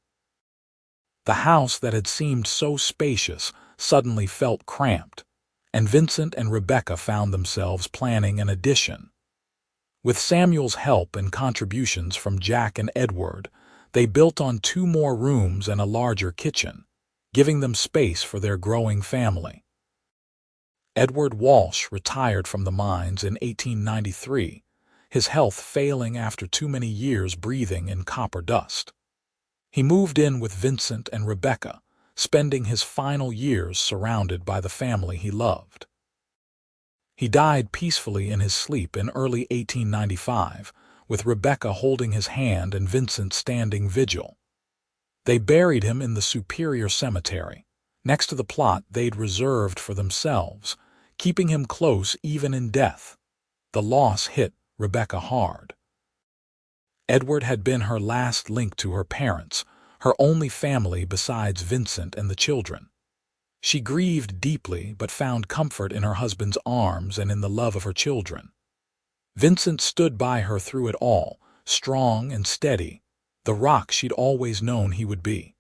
The house that had seemed so spacious suddenly felt cramped, and Vincent and Rebecca found themselves planning an addition. With Samuel's help and contributions from Jack and Edward, they built on 2 more rooms and a larger kitchen, giving them space for their growing family. Edward Walsh retired from the mines in 1893, his health failing after too many years breathing in copper dust. He moved in with Vincent and Rebecca, spending his final years surrounded by the family he loved. He died peacefully in his sleep in early 1895, with Rebecca holding his hand and Vincent standing vigil. They buried him in the Superior Cemetery, next to the plot they'd reserved for themselves, keeping him close even in death. The loss hit Rebecca hard. Edward had been her last link to her parents, her only family besides Vincent and the children. She grieved deeply but found comfort in her husband's arms and in the love of her children. Vincent stood by her through it all, strong and steady, the rock she'd always known he would be.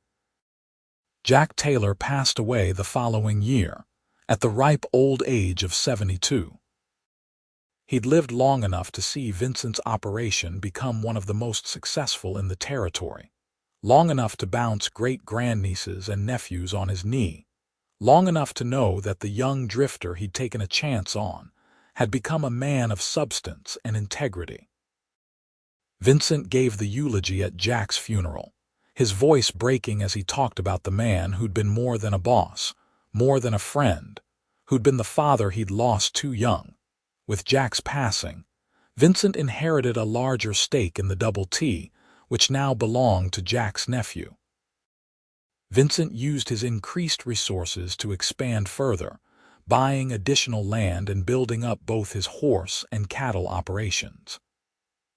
Jack Taylor passed away the following year, at the ripe old age of 72. He'd lived long enough to see Vincent's operation become one of the most successful in the territory, long enough to bounce great-grandnieces and nephews on his knee, long enough to know that the young drifter he'd taken a chance on had become a man of substance and integrity. Vincent gave the eulogy at Jack's funeral, his voice breaking as he talked about the man who'd been more than a boss, more than a friend, who'd been the father he'd lost too young. With Jack's passing, Vincent inherited a larger stake in the Double T, which now belonged to Jack's nephew. Vincent used his increased resources to expand further, buying additional land and building up both his horse and cattle operations.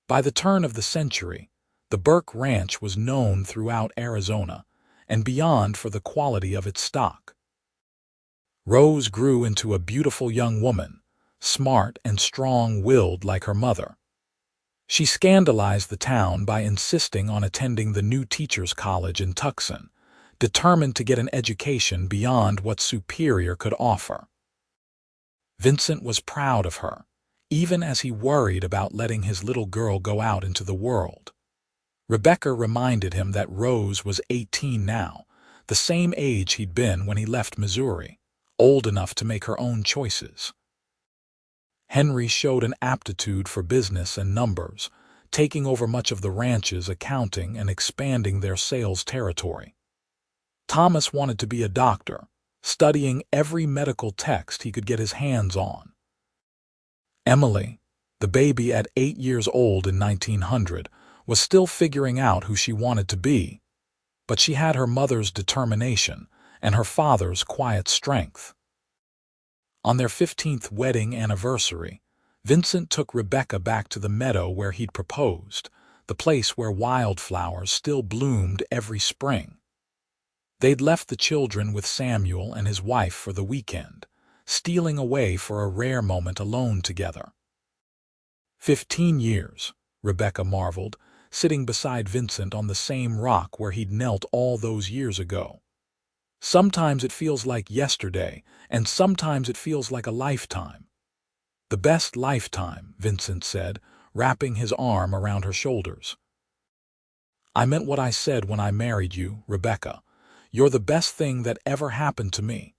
By the turn of the century, the Burke Ranch was known throughout Arizona and beyond for the quality of its stock. Rose grew into a beautiful young woman, smart and strong-willed like her mother. She scandalized the town by insisting on attending the new teachers' college in Tucson, determined to get an education beyond what Superior could offer. Vincent was proud of her, even as he worried about letting his little girl go out into the world. Rebecca reminded him that Rose was 18 now, the same age he'd been when he left Missouri, old enough to make her own choices. Henry showed an aptitude for business and numbers, taking over much of the ranch's accounting and expanding their sales territory. Thomas wanted to be a doctor, studying every medical text he could get his hands on. Emily, the baby at 8 years old in 1900, was still figuring out who she wanted to be, but she had her mother's determination and her father's quiet strength. On their 15th wedding anniversary, Vincent took Rebecca back to the meadow where he'd proposed, the place where wildflowers still bloomed every spring. They'd left the children with Samuel and his wife for the weekend, stealing away for a rare moment alone together. 15 years, Rebecca marveled, sitting beside Vincent on the same rock where he'd knelt all those years ago. Sometimes it feels like yesterday, and sometimes it feels like a lifetime. The best lifetime, Vincent said, wrapping his arm around her shoulders. "I meant what I said when I married you, Rebecca. You're the best thing that ever happened to me."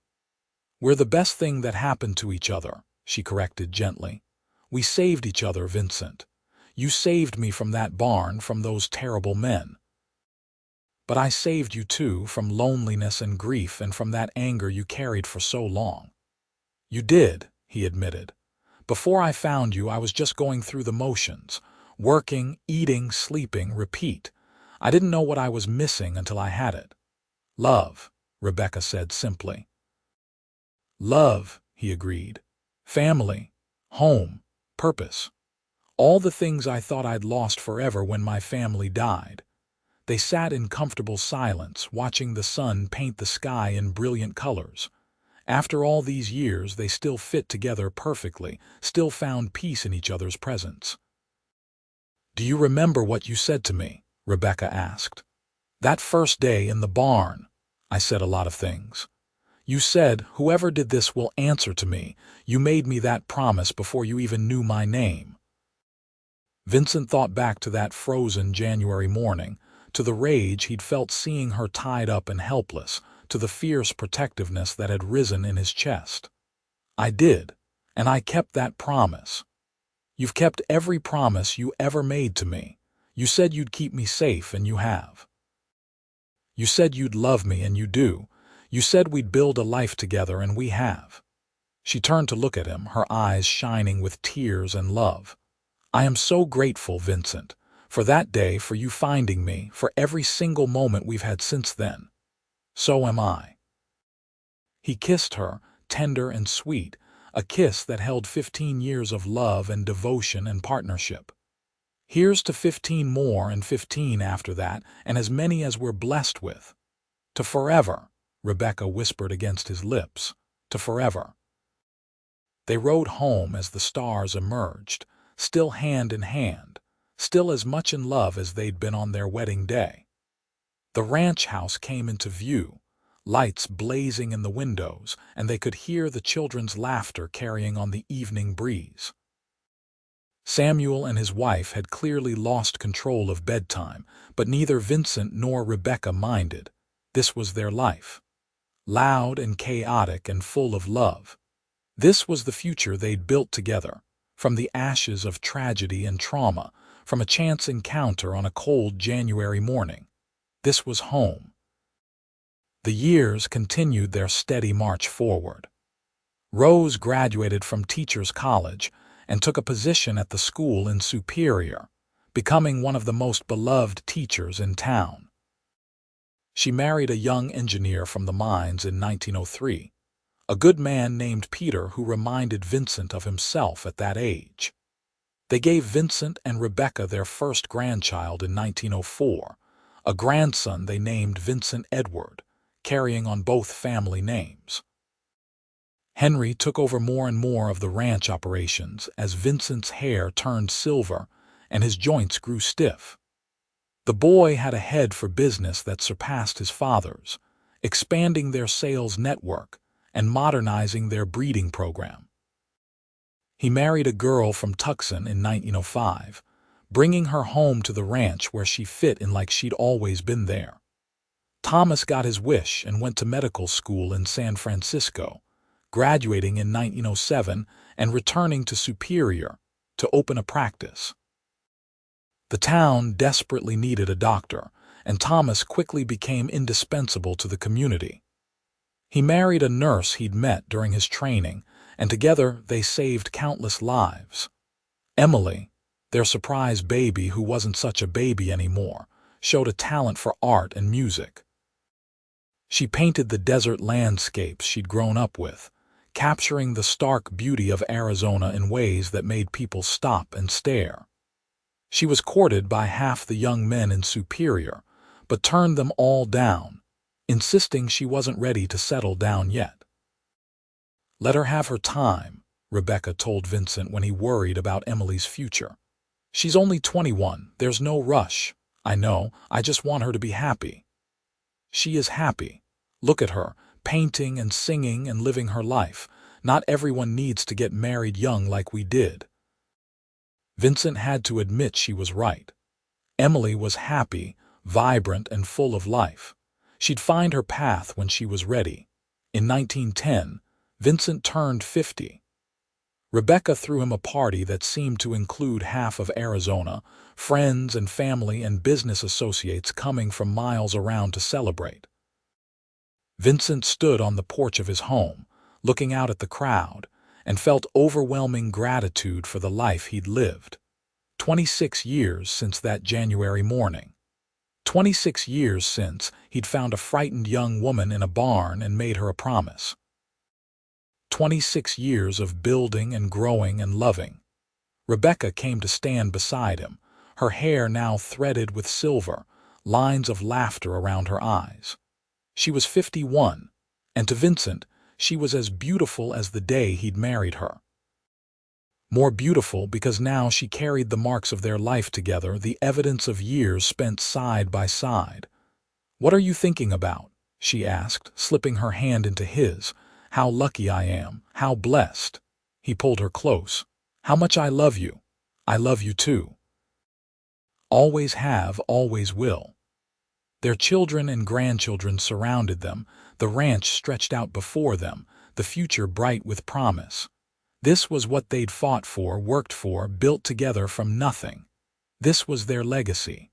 "We're the best thing that happened to each other," she corrected gently. "We saved each other, Vincent. You saved me from that barn, from those terrible men. But I saved you too, from loneliness and grief and from that anger you carried for so long." "You did," he admitted. "Before I found you, I was just going through the motions, working, eating, sleeping, repeat. I didn't know what I was missing until I had it." "Love," Rebecca said simply. "Love," he agreed. "Family, home, purpose. All the things I thought I'd lost forever when my family died." They sat in comfortable silence, watching the sun paint the sky in brilliant colors. After all these years, they still fit together perfectly, still found peace in each other's presence. "Do you remember what you said to me?" Rebecca asked. "That first day in the barn." "I said a lot of things. You said, 'Whoever did this will answer to me.' You made me that promise before you even knew my name." Vincent thought back to that frozen January morning, to the rage he'd felt seeing her tied up and helpless, to the fierce protectiveness that had risen in his chest. "I did, and I kept that promise." "You've kept every promise you ever made to me. You said you'd keep me safe, and you have. You said you'd love me, and you do. You said we'd build a life together, and we have." She turned to look at him, her eyes shining with tears and love. "I am so grateful, Vincent, for that day, for you finding me, for every single moment we've had since then." "So am I." He kissed her, tender and sweet, a kiss that held 15 years of love and devotion and partnership. "Here's to 15 more and 15 after that, and as many as we're blessed with. To forever," Rebecca whispered against his lips. "To forever." They rode home as the stars emerged, still hand in hand, still as much in love as they'd been on their wedding day. The ranch house came into view, lights blazing in the windows, and they could hear the children's laughter carrying on the evening breeze. Samuel and his wife had clearly lost control of bedtime, but neither Vincent nor Rebecca minded. This was their life. Loud and chaotic and full of love. This was the future they'd built together, from the ashes of tragedy and trauma, from a chance encounter on a cold January morning. This was home. The years continued their steady march forward. Rose graduated from Teachers College and took a position at the school in Superior, becoming one of the most beloved teachers in town. She married a young engineer from the mines in 1903, a good man named Peter who reminded Vincent of himself at that age. They gave Vincent and Rebecca their first grandchild in 1904, a grandson they named Vincent Edward, carrying on both family names. Henry took over more and more of the ranch operations as Vincent's hair turned silver and his joints grew stiff. The boy had a head for business that surpassed his father's, expanding their sales network and modernizing their breeding program. He married a girl from Tucson in 1905, bringing her home to the ranch where she fit in like she'd always been there. Thomas got his wish and went to medical school in San Francisco, graduating in 1907 and returning to Superior to open a practice. The town desperately needed a doctor, and Thomas quickly became indispensable to the community. He married a nurse he'd met during his training, and together they saved countless lives. Emily, their surprise baby who wasn't such a baby anymore, showed a talent for art and music. She painted the desert landscapes she'd grown up with, capturing the stark beauty of Arizona in ways that made people stop and stare. She was courted by half the young men in Superior, but turned them all down, insisting she wasn't ready to settle down yet. "Let her have her time," Rebecca told Vincent when he worried about Emily's future. "She's only 21, there's no rush. I know, I just want her to be happy." "She is happy. Look at her, painting and singing and living her life. Not everyone needs to get married young like we did." Vincent had to admit she was right. Emily was happy, vibrant, and full of life. She'd find her path when she was ready. In 1910, Vincent turned 50. Rebecca threw him a party that seemed to include half of Arizona, friends and family and business associates coming from miles around to celebrate. Vincent stood on the porch of his home, looking out at the crowd, and felt overwhelming gratitude for the life he'd lived. 26 years since that January morning. 26 years since he'd found a frightened young woman in a barn and made her a promise. 26 years of building and growing and loving. Rebecca came to stand beside him, her hair now threaded with silver, lines of laughter around her eyes. She was 51, and to Vincent, she was as beautiful as the day he'd married her. More beautiful because now she carried the marks of their life together, the evidence of years spent side by side. "What are you thinking about?" she asked, slipping her hand into his. "How lucky I am, how blessed." He pulled her close. "How much I love you. I love you too. Always have, always will." Their children and grandchildren surrounded them, the ranch stretched out before them, the future bright with promise. This was what they'd fought for, worked for, built together from nothing. This was their legacy.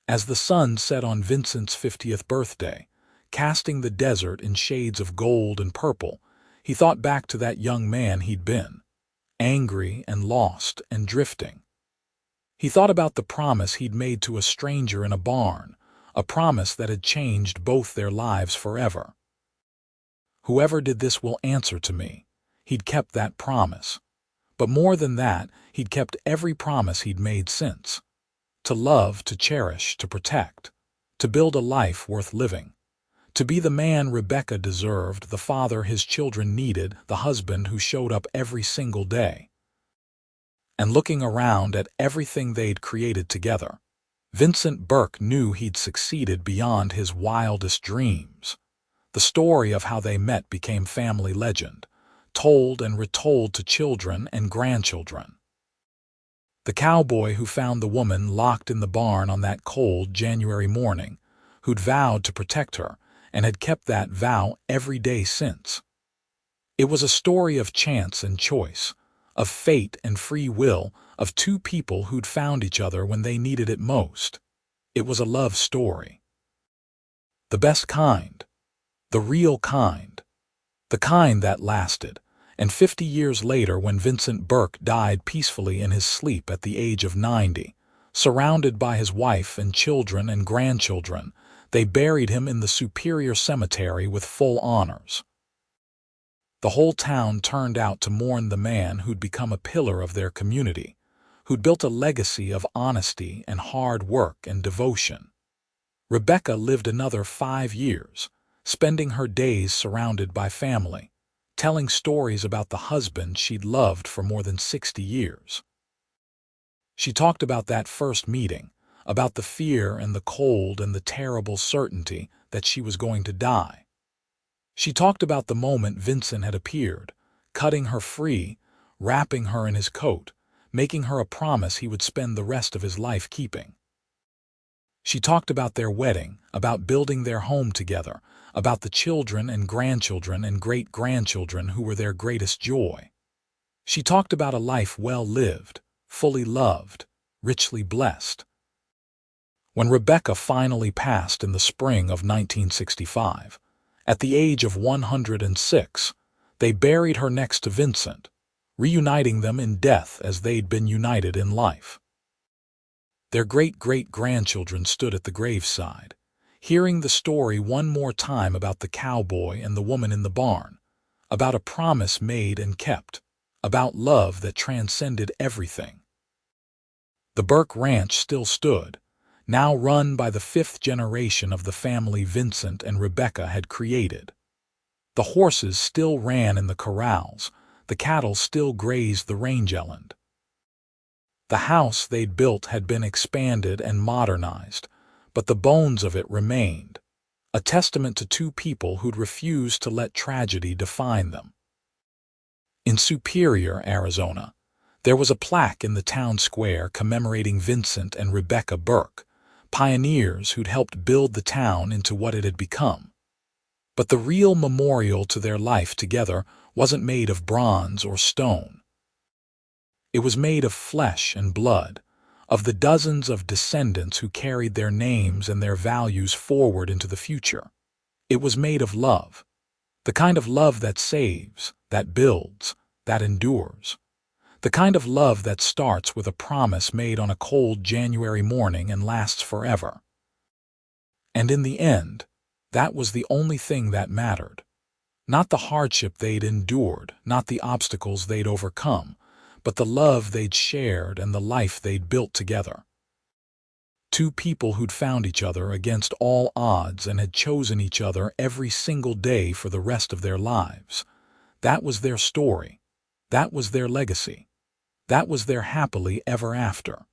As the sun set on Vincent's 50th birthday, casting the desert in shades of gold and purple, he thought back to that young man he'd been, angry and lost and drifting. He thought about the promise he'd made to a stranger in a barn, a promise that had changed both their lives forever. "Whoever did this will answer to me." He'd kept that promise. But more than that, he'd kept every promise he'd made since. To love, to cherish, to protect. To build a life worth living. To be the man Rebecca deserved, the father his children needed, the husband who showed up every single day. And looking around at everything they'd created together, Vincent Burke knew he'd succeeded beyond his wildest dreams. The story of how they met became family legend, told and retold to children and grandchildren. The cowboy who found the woman locked in the barn on that cold January morning, who'd vowed to protect her, and had kept that vow every day since. It was a story of chance and choice, of fate and free will, of two people who'd found each other when they needed it most. It was a love story. The best kind. The real kind. The kind that lasted. And 50 years later, when Vincent Burke died peacefully in his sleep at the age of 90, surrounded by his wife and children and grandchildren, they buried him in the Superior Cemetery with full honors. The whole town turned out to mourn the man who'd become a pillar of their community, who'd built a legacy of honesty and hard work and devotion. Rebecca lived another 5 years, spending her days surrounded by family, telling stories about the husband she'd loved for more than 60 years. She talked about that first meeting, about the fear and the cold and the terrible certainty that she was going to die. She talked about the moment Vincent had appeared, cutting her free, wrapping her in his coat, making her a promise he would spend the rest of his life keeping. She talked about their wedding, about building their home together, about the children and grandchildren and great-grandchildren who were their greatest joy. She talked about a life well lived, fully loved, richly blessed. When Rebecca finally passed in the spring of 1965, at the age of 106, they buried her next to Vincent, reuniting them in death as they'd been united in life. Their great-great-grandchildren stood at the graveside, hearing the story one more time about the cowboy and the woman in the barn, about a promise made and kept, about love that transcended everything. The Burke Ranch still stood, now run by the 5th generation of the family Vincent and Rebecca had created. The horses still ran in the corrals, the cattle still grazed the rangeland. The house they'd built had been expanded and modernized, but the bones of it remained, a testament to two people who'd refused to let tragedy define them. In Superior, Arizona, There was a plaque in the town square commemorating Vincent and Rebecca Burke, pioneers who'd helped build the town into what it had become. But the real memorial to their life together wasn't made of bronze or stone. It was made of flesh and blood, of the dozens of descendants who carried their names and their values forward into the future. It was made of love, the kind of love that saves, that builds, that endures. The kind of love that starts with a promise made on a cold January morning and lasts forever. And in the end, that was the only thing that mattered. Not the hardship they'd endured, not the obstacles they'd overcome, but the love they'd shared and the life they'd built together. Two people who'd found each other against all odds and had chosen each other every single day for the rest of their lives. That was their story. That was their legacy. That was their happily ever after.